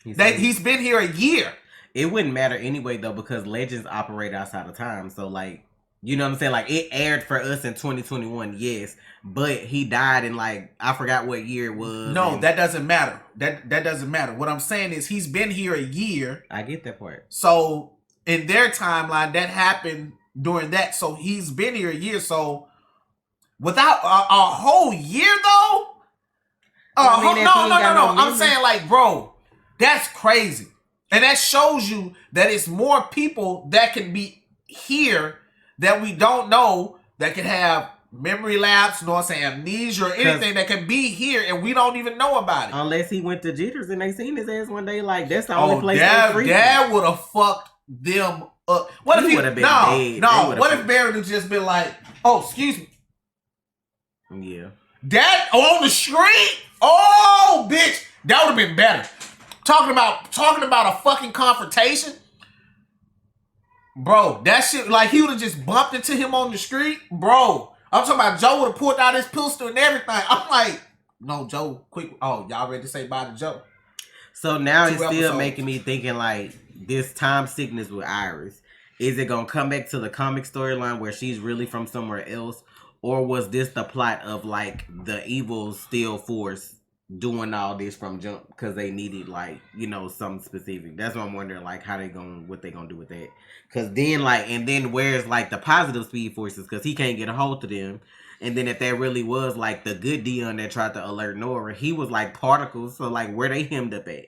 he's been here a year. It wouldn't matter anyway, though, because Legends operate outside of time. So, like, you know what I'm saying? Like, it aired for us in 2021, yes. But he died in, like, I forgot what year it was. No, that doesn't matter. That doesn't matter. What I'm saying is he's been here a year. I get that part. So, in their timeline, that happened during that. So, he's been here a year. So, without a whole year, though? No. I'm saying, like, bro, that's crazy. And that shows you that it's more people that can be here that we don't know, that can have memory lapse, you know what I'm saying, amnesia or anything that can be here and we don't even know about it. Unless he went to Jitters and they seen his ass one day, like, that's the only place that would have fucked them up. What if he would have been dead? No, what if Barry would just been like, oh, excuse me. Yeah. That on the street? Oh, bitch. That would have been better. Talking about a fucking confrontation. Bro, that shit, like, he would have just bumped into him on the street. Bro, I'm talking about Joe would have pulled out his pistol and everything. I'm like, no, Joe, quick. Oh, y'all ready to say bye to Joe? So now it's still making me thinking, like, this time sickness with Iris. Is it going to come back to the comic storyline where she's really from somewhere else? Or was this the plot of, like, the evil Steel Force doing all this from jump because they needed, like, you know, something specific? That's what I'm wondering, like, what they gonna do with that. Because then, like, and then where's, like, the positive Speed Forces? Because he can't get a hold of them. And then if that really was, like, the good Dion that tried to alert Nora, he was, like, particles. So, like, where they hemmed up at?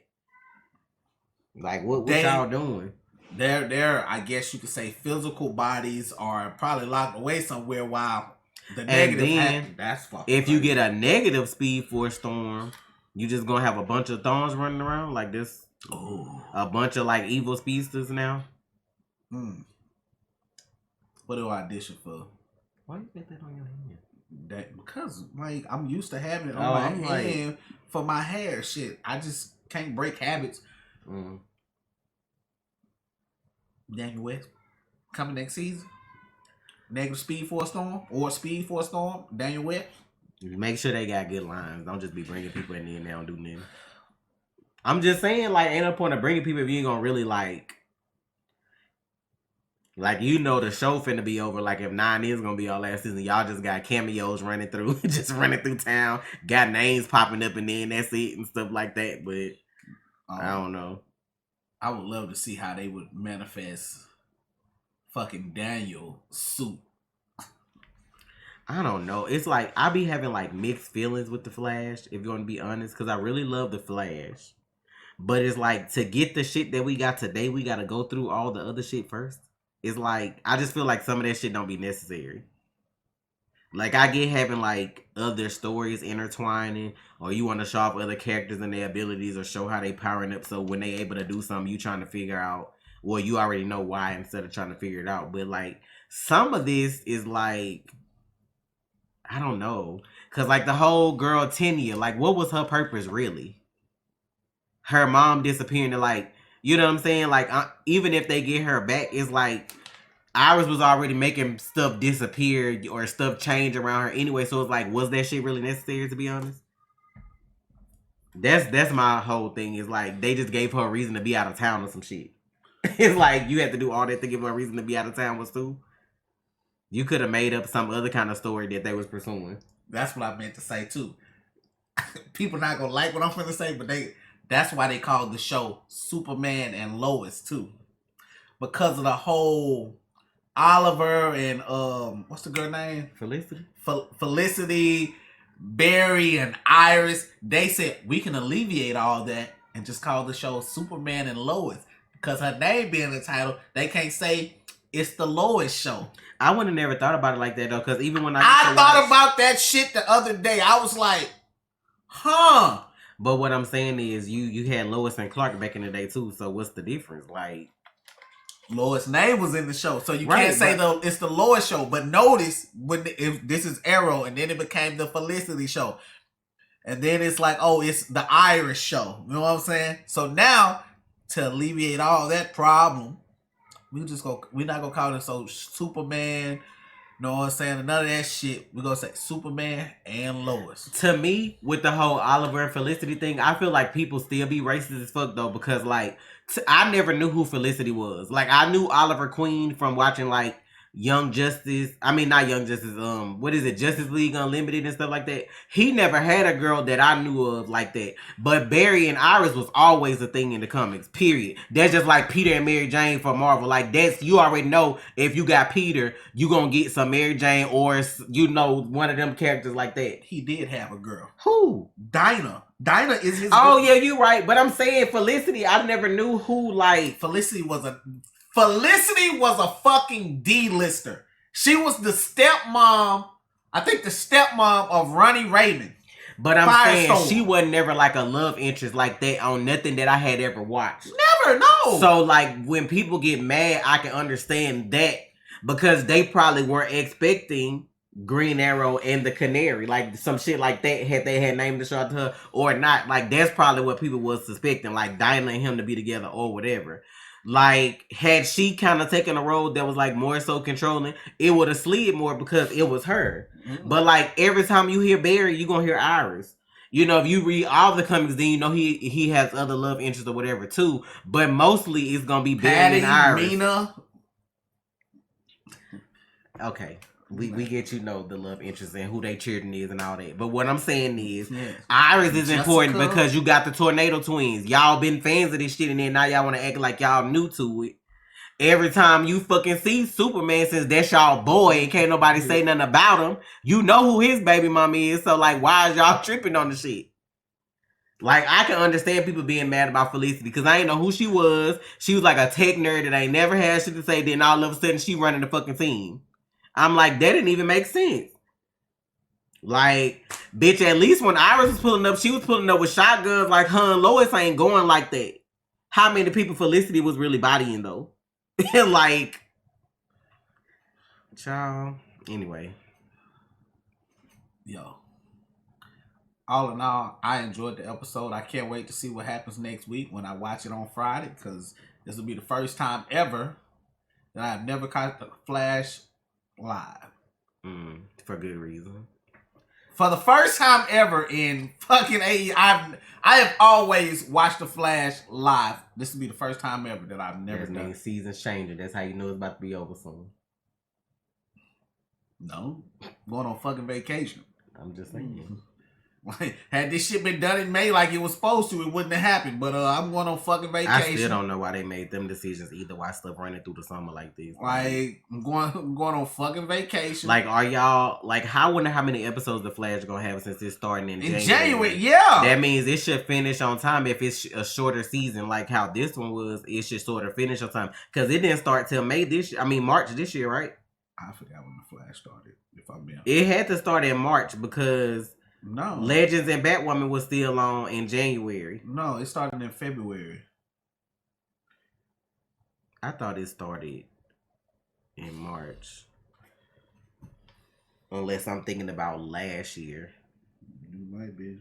Like, what y'all doing? Their, I guess you could say, physical bodies are probably locked away somewhere while The And negative then that's fucking if you crazy. get a negative Speed Force storm, you just gonna have a bunch of thorns running around like this. Ooh. A bunch of like evil speedsters now. What do I audition for? Why you get that on your hand? That because like I'm used to having it Oh, on my I'm hand for my hair. Shit, I just can't break habits. Daniel West coming next season. Negative Speed Force storm or Speed Force storm. Daniel West. Make sure they got good lines. Don't just be bringing people in there and they don't do nothing. I'm just saying, like, ain't no point of bringing people if you ain't gonna really like, you know, the show finna be over. Like, if 9 is gonna be all last season, y'all just got cameos running through, just running through town, got names popping up, and then that's it and stuff like that. But I don't know. I would love to see how they would manifest fucking Daniel suit. I don't know. It's like I be having like mixed feelings with the Flash, if you're gonna be honest, because I really love the Flash. But it's like to get the shit that we got today, we gotta go through all the other shit first. It's like I just feel like some of that shit don't be necessary. Like I get having like other stories intertwining, or you want to show off other characters and their abilities, or show how they powering up. So when they able to do something, you trying to figure out. Well, you already know why instead of trying to figure it out. But like some of this is like, I don't know, cause like the whole girl Tenia, like what was her purpose really? Her mom disappearing to like, you know what I'm saying? Like even if they get her back, it's like Iris was already making stuff disappear or stuff change around her anyway. So it's like, was that shit really necessary, to be honest? That's my whole thing. Is like they just gave her a reason to be out of town or some shit. It's like you had to do all that to give her a reason to be out of town was too. You could have made up some other kind of story that they was pursuing. That's what I meant to say too. People not gonna like what I'm gonna say, but that's why they called the show Superman and Lois too. Because of the whole Oliver and what's the girl name? Felicity. Felicity, Barry, and Iris. They said we can alleviate all that and just call the show Superman and Lois. Because her name being the title, they can't say it's the Lois show. I would have never thought about it like that though, because even when I thought about that shit the other day, I was like, huh. But what I'm saying is you had Lois and Clark back in the day too, so what's the difference? Like Lois' name was in the show, so you can't say it's the Lois show. But notice if this is Arrow, and then it became the Felicity show, and then it's like, oh, it's the Iris show. You know what I'm saying? So now to alleviate all that problem, we're not gonna call it so Superman. You know what I'm saying? None of that shit. We're gonna say Superman and Lois. To me, with the whole Oliver and Felicity thing, I feel like people still be racist as fuck though, because like I never knew who Felicity was. Like I knew Oliver Queen from watching like Young Justice. I mean, not Young Justice. What is it? Justice League Unlimited and stuff like that. He never had a girl that I knew of like that. But Barry and Iris was always a thing in the comics. Period. That's just like Peter and Mary Jane for Marvel. Like that's, you already know if you got Peter, you gonna get some Mary Jane or you know one of them characters like that. He did have a girl. Who? Dinah. Dinah is his. Oh girl. Yeah, you're right. But I'm saying Felicity. I never knew who like Felicity was a fucking D-lister. She was the stepmom. I think the stepmom of Ronnie Raymond. But I'm saying she wasn't never like a love interest like that on nothing that I had ever watched. Never, no. So like when people get mad, I can understand that because they probably weren't expecting Green Arrow and the Canary, like some shit like that, had they had named the show to her or not. Like that's probably what people was suspecting, like Dinah and him to be together or whatever. Like, had she kind of taken a role that was like more so controlling, it would have slid more because it was her. Mm-hmm. But like every time you hear Barry, you're gonna hear Iris. You know, if you read all the comics, then you know he has other love interests or whatever too. But mostly it's gonna be Barry and Iris. Mina. Okay. We get the love interest and who they cheering is and all that. But what I'm saying is, Iris is important because you got the Tornado Twins. Y'all been fans of this shit and then now y'all want to act like y'all new to it. Every time you fucking see Superman, since that's y'all boy and can't nobody say nothing about him, you know who his baby mama is. So like, why is y'all tripping on the shit? Like, I can understand people being mad about Felicity because I ain't know who she was. She was like a tech nerd that ain't never had shit to say. Then all of a sudden she running the fucking team. I'm like, that didn't even make sense. Like, bitch, at least when Iris was pulling up, she was pulling up with shotguns. Like, her and Lois ain't going like that. How many people Felicity was really bodying, though? Like, child. Anyway. Yo. All in all, I enjoyed the episode. I can't wait to see what happens next week when I watch it on Friday, because this will be the first time ever that I've never caught the Flash live. For good reason. For the first time ever in fucking AE, I have always watched the Flash live. This will be the first time ever that I've never done. Means season's changing. That's how you know it's about to be over soon. No, I'm going on fucking vacation. I'm just saying. Had this shit been done in May like it was supposed to, it wouldn't have happened. But I'm going on fucking vacation. I still don't know why they made them decisions either. Why stuff running through the summer like this? Like, I'm going on fucking vacation. Like, are y'all like? I wonder how many episodes the Flash gonna have since it's starting in January. Yeah, that means it should finish on time. If it's a shorter season, like how this one was, it should sort of finish on time because it didn't start till March this year, right? I forgot when the Flash started. If I'm being honest. It had to start in March because. No. Legends and Batwoman was still on in January. No, it started in February. I thought it started in March. Unless I'm thinking about last year. It might be.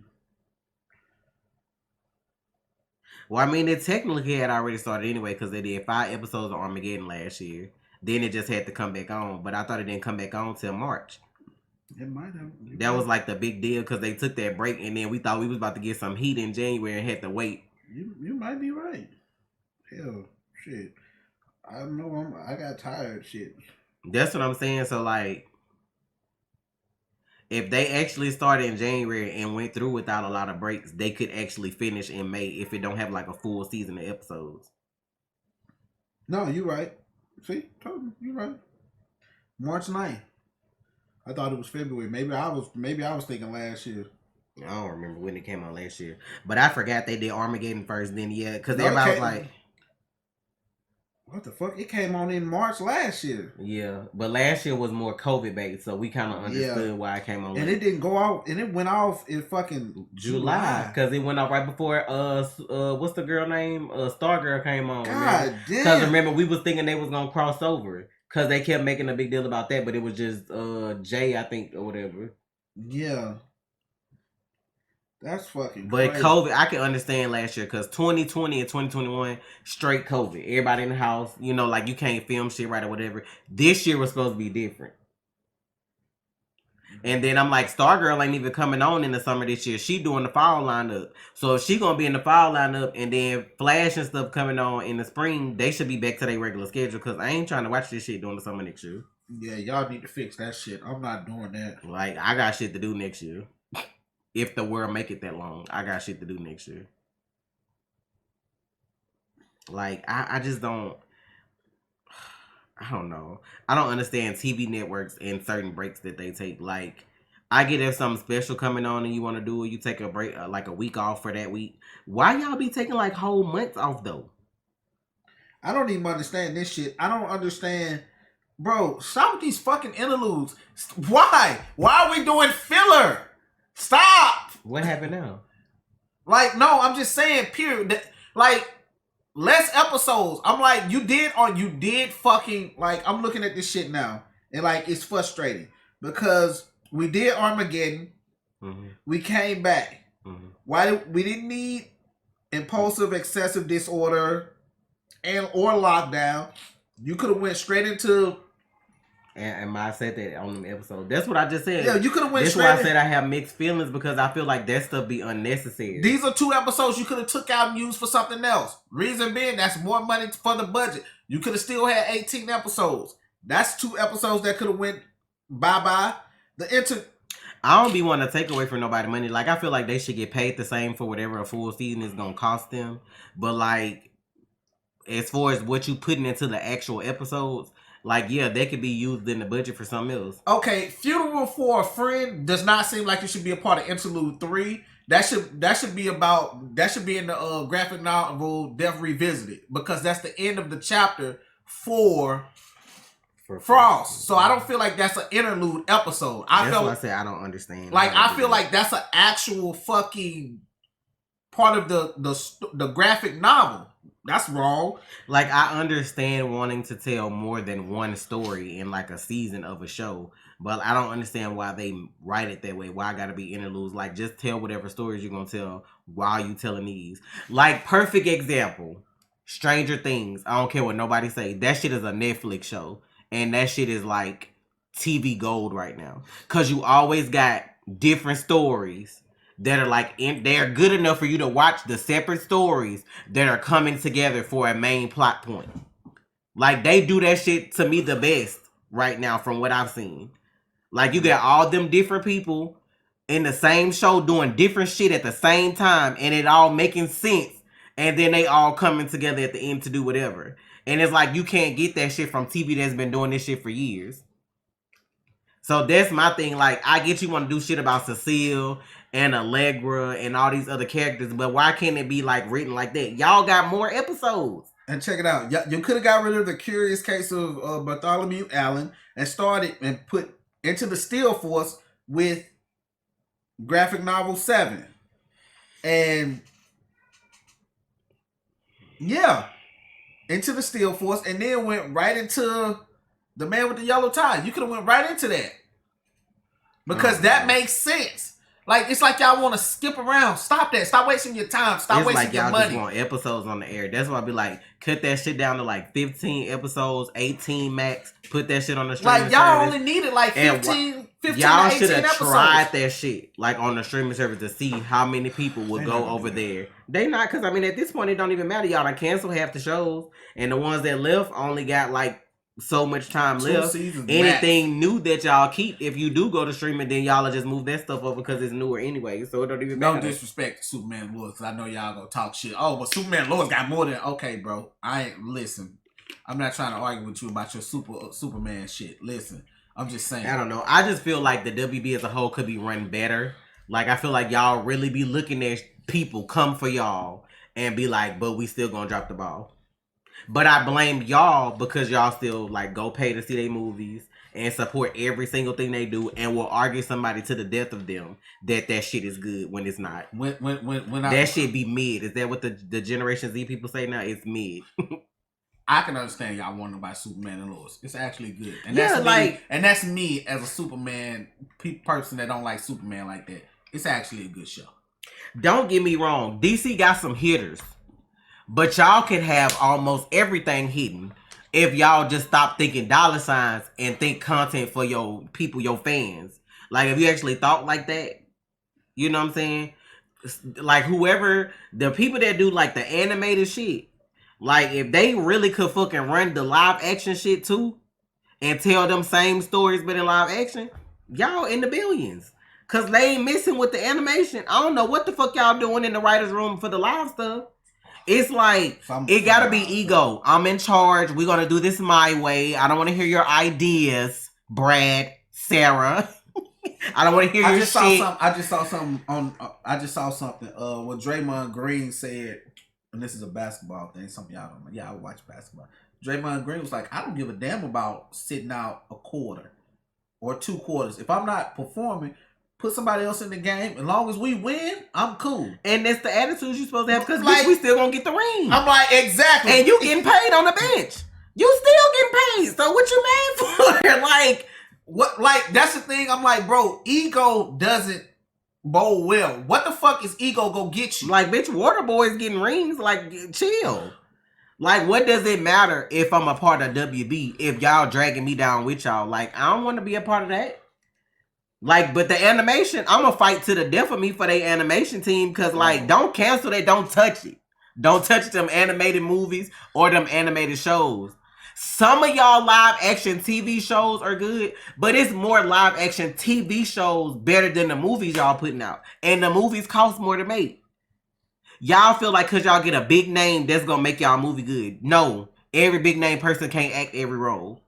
Well, I mean, it technically had already started anyway because they did 5 episodes of Armageddon last year. Then it just had to come back on. But I thought it didn't come back on till March. It might have. That was like the big deal because they took that break and then we thought we was about to get some heat in January and had to wait. You might be right. Hell, shit. I don't know. I got tired. Shit. That's what I'm saying. So like, if they actually started in January and went through without a lot of breaks, they could actually finish in May if it don't have like a full season of episodes. No, you're right. See, totally, you're right. March 9th. I thought it was February. Maybe I was thinking last year. I don't remember when it came out last year, but I forgot they did Armageddon first. Then because everybody was like, "What the fuck?" It came on in March last year. Yeah, but last year was more COVID based, so we kind of understood why it came on. And it didn't go out, and it went off in fucking July because it went off right before what's the girl name? Stargirl came on. God damn! Because remember we was thinking they was gonna cross over. Because they kept making a big deal about that, but it was just Jay, I think, or whatever. Yeah. That's fucking But crazy. COVID, I can understand last year because 2020 and 2021, straight COVID. Everybody in the house, you know, like you can't film shit right or whatever. This year was supposed to be different. And then I'm like, Stargirl ain't even coming on in the summer this year. She doing the fall lineup. So if she gonna be in the fall lineup and then Flash and stuff coming on in the spring, they should be back to their regular schedule because I ain't trying to watch this shit during the summer next year. Yeah, y'all need to fix that shit. I'm not doing that. Like, I got shit to do next year. If the world make it that long, I got shit to do next year. Like, I just don't... I don't know. I don't understand TV networks and certain breaks that they take. Like, I get if something special coming on and you want to do it, you take a break, like a week off for that week. Why y'all be taking like whole months off though? I don't even understand this shit. I don't understand, bro. Stop with these fucking interludes. Why? Why are we doing filler? Stop. What happened now? Like, no, I'm just saying. Period. Like. Less episodes. I'm like, you did fucking, like, I'm looking at this shit now. And, like, it's frustrating. Because we did Armageddon. Mm-hmm. We came back. Mm-hmm. We didn't need impulsive, excessive disorder or lockdown. You could have went straight into... And I said that on the episode. That's what I just said. Yeah, you could have went straight. That's why I said I have mixed feelings because I feel like that stuff be unnecessary. These are 2 episodes you could have took out and used for something else. Reason being, that's more money for the budget. You could have still had 18 episodes. That's 2 episodes that could have went bye-bye. I don't be wanting to take away from nobody money. Like, I feel like they should get paid the same for whatever a full season is going to cost them. But, like, as far as what you putting into the actual episodes... Like, yeah, they could be used in the budget for something else. Okay, Funeral for a Friend does not seem like it should be a part of Interlude 3. That should be in the graphic novel Death Revisited, because that's the end of the chapter for for Frost. So I don't feel like that's an interlude episode. That's why I said I don't understand. Like I feel like that's an actual fucking part of the graphic novel. That's wrong. Like I understand wanting to tell more than one story in like a season of a show, but I don't understand why they write it that way. Why I gotta be interludes? Like just tell whatever stories you're gonna tell while you telling these. Like perfect example, Stranger Things. I don't care what nobody say. That shit is a Netflix show, and that shit is like TV gold right now. Cause you always got different stories that are like they're good enough for you to watch the separate stories that are coming together for a main plot point. Like they do that shit to me the best right now from what I've seen. Like you got all them different people in the same show doing different shit at the same time and it all making sense, and then they all coming together at the end to do whatever. And it's like you can't get that shit from TV that's been doing this shit for years. So that's my thing. Like I get you want to do shit about Cecile and Allegra and all these other characters, but why can't it be like written like that? Y'all got more episodes. And check it out. You could have got rid of the Curious Case of Bartholomew Allen and started and put Into the Steel Force with graphic novel 7. And yeah, Into the Steel Force, and then went right into The Man with the Yellow Tie. You could have went right into that. Because that makes sense. Like, it's like y'all want to skip around. Stop that. Stop wasting your time. Stop wasting like your y'all money. just want episodes on the air. That's why I be like, cut that shit down to like 15 episodes, 18 max. Put that shit on the streaming service. Like, y'all only needed like 15 y'all to 18 episodes. tried that shit, like, on the streaming service to see how many people would go over there. They not, because, I mean, at this point, it don't even matter. Y'all done canceled half the shows, and the ones that left only got, like, so much time left. Anything new that y'all keep, if you do go to streaming, then y'all will just move that stuff over because it's newer anyway. So it don't even matter. No disrespect to Superman and Lois, because I know y'all gonna talk shit. Oh, but Superman and Lois got more than okay, bro. Listen. I'm not trying to argue with you about your Superman shit. Listen, I'm just saying. I don't know. I just feel like the WB as a whole could be run better. Like I feel like y'all really be looking at people come for y'all and be like, but we still gonna drop the ball. But I blame y'all because y'all still like go pay to see their movies and support every single thing they do, and will argue somebody to the death of them that shit is good when it's not. When that shit be mid. Is that what the Generation Z people say now? It's mid. I can understand y'all wondering about Superman and Lois. It's actually good, and yeah, that's like, me. And that's me as a Superman person that don't like Superman like that. It's actually a good show. Don't get me wrong. DC got some hitters. But y'all can have almost everything hidden if y'all just stop thinking dollar signs and think content for your people, your fans. Like, if you actually thought like that, you know what I'm saying? Like, whoever, the people that do, like, the animated shit, like, if they really could fucking run the live action shit, too, and tell them same stories but in live action, y'all in the billions. Because they ain't missing with the animation. I don't know what the fuck y'all doing in the writer's room for the live stuff. It's like, it gotta be ego. I'm in charge. We're gonna do this my way. I don't want to hear your ideas, Brad, Sarah. I don't want to hear your shit. I just saw something what Draymond Green said, and this is a basketball thing. Some of y'all don't know. Yeah, I watch basketball. Draymond Green was like, I don't give a damn about sitting out a quarter or 2 quarters. If I'm not performing, put somebody else in the game. As long as we win, I'm cool. And that's the attitude you're supposed to have, because like, we still gonna get the ring. I'm like, exactly. And you getting paid on the bench. You still getting paid. So what you mad for? Like, what? Like, that's the thing. I'm like, bro, ego doesn't bowl well. What the fuck is ego gonna get you? Like, bitch, Waterboy's getting rings. Like, chill. Like, what does it matter if I'm a part of WB if y'all dragging me down with y'all? Like, I don't want to be a part of that. Like, but the animation, I'm gonna fight to the death of me for their animation team, because, like, don't cancel it, don't touch it. Don't touch them animated movies or them animated shows. Some of y'all live action TV shows are good, but it's more live action TV shows better than the movies y'all putting out. And the movies cost more to make. Y'all feel like because y'all get a big name, that's gonna make y'all movie good. No, every big name person can't act every role.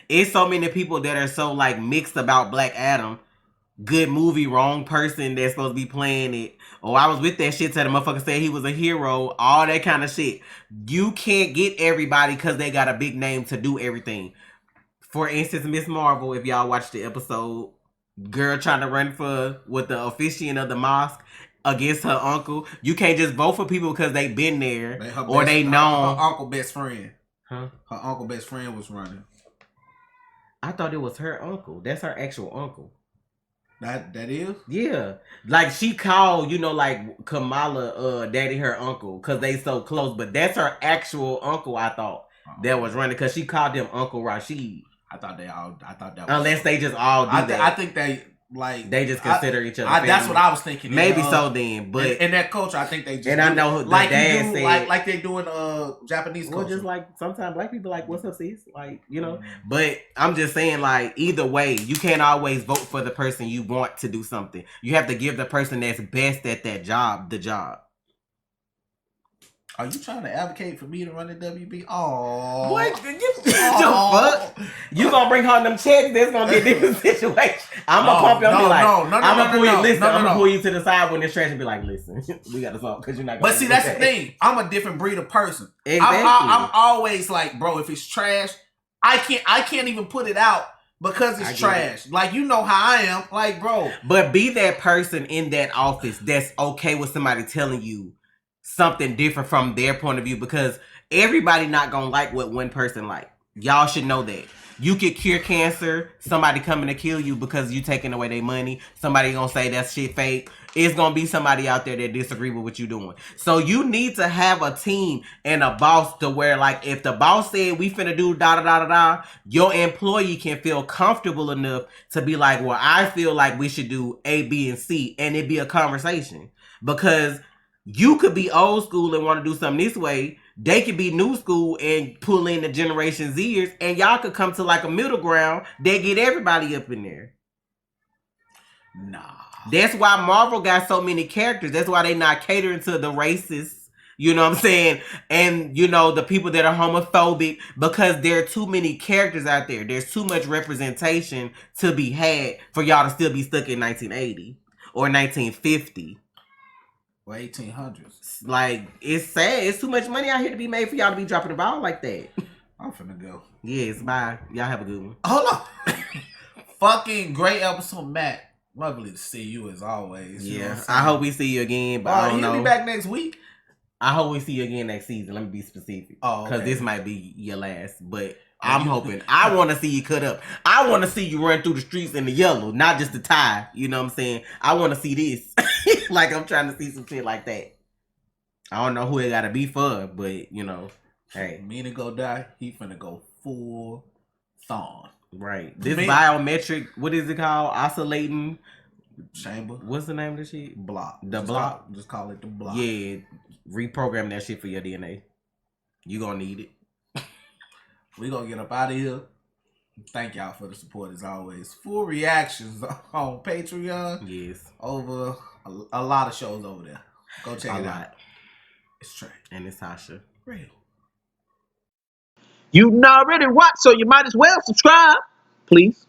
It's so many people that are so, like, mixed about Black Adam. Good movie, wrong person that's supposed to be playing it. Oh, I was with that shit till the motherfucker said he was a hero. All that kind of shit. You can't get everybody because they got a big name to do everything. For instance, Miss Marvel, if y'all watched the episode, girl trying to run for with the officiant of the mosque against her uncle. You can't just vote for people because they been there or they know. Her uncle best friend. Huh? Her uncle best friend was running. I thought it was her uncle. That's her actual uncle. That is? Yeah. Like she called, like Kamala daddy her uncle because they so close. But that's her actual uncle, I thought, that was running because she called them Uncle Rashid. I thought that was, unless they just all do that. I think they just consider each other family. That's what I was thinking. Maybe so then, but in that culture, I think they just and I know like dad said like they do in Japanese culture. Well, just like sometimes black people like, what's up, sis? Like, But I'm just saying, like, either way, you can't always vote for the person you want to do something. You have to give the person that's best at that job the job. Are you trying to advocate for me to run the WB? Oh, what? Fuck? You gonna bring home them checks? There's gonna be a different situation. I'm gonna pump you and be like, I'm gonna pull you. Listen, I'm gonna pull you to the side when it's trash and be like, listen, we gotta solve because you're not. But see, that's the thing. I'm a different breed of person. Exactly. I'm always like, bro, if it's trash, I can't even put it out because it's trash. Like, you know how I am. Like, bro. But be that person in that office that's okay with somebody telling you something different from their point of view, because everybody not gonna like what one person like. Y'all should know that. You could cure cancer, somebody coming to kill you because you taking away their money. Somebody gonna say that shit fake. It's gonna be somebody out there that disagree with what you doing. So you need to have a team and a boss to where, like, if the boss said we finna do da da da da da, your employee can feel comfortable enough to be like, well, I feel like we should do A, B, and C, and it be a conversation. Because you could be old school and want to do something this way. They could be new school and pull in the Generation Zers, and y'all could come to like a middle ground that get everybody up in there. Nah. That's why Marvel got so many characters. That's why they not catering to the racists. You know what I'm saying? And, the people that are homophobic, because there are too many characters out there. There's too much representation to be had for y'all to still be stuck in 1980 or 1950. 1800s. Like, it's sad. It's too much money out here to be made for y'all to be dropping the ball like that. I'm finna go. Yes, bye. Y'all have a good one. Hold on. Fucking great episode, Matt. Lovely to see you as always. Yeah, I hope we see you again, but I don't know. You'll be back next week? I hope we see you again next season. Let me be specific. Oh, okay. Because this might be your last, but I'm hoping. I want to see you cut up. I want to see you run through the streets in the yellow, not just the tie. You know what I'm saying? I want to see this. Like, I'm trying to see some shit like that. I don't know who it got to be for, but, hey. Meaning go die, he finna go full thon. Right. This biometric, what is it called? Oscillating chamber. What's the name of the shit? Block. Just call it the block. Yeah. Reprogram that shit for your DNA. You gonna need it. We gonna get up out of here. Thank y'all for the support as always. Full reactions on Patreon. Yes. Over a lot of shows over there. Go check it out. It's Trey. And it's Tasha. Real. You already watched, so you might as well subscribe, please.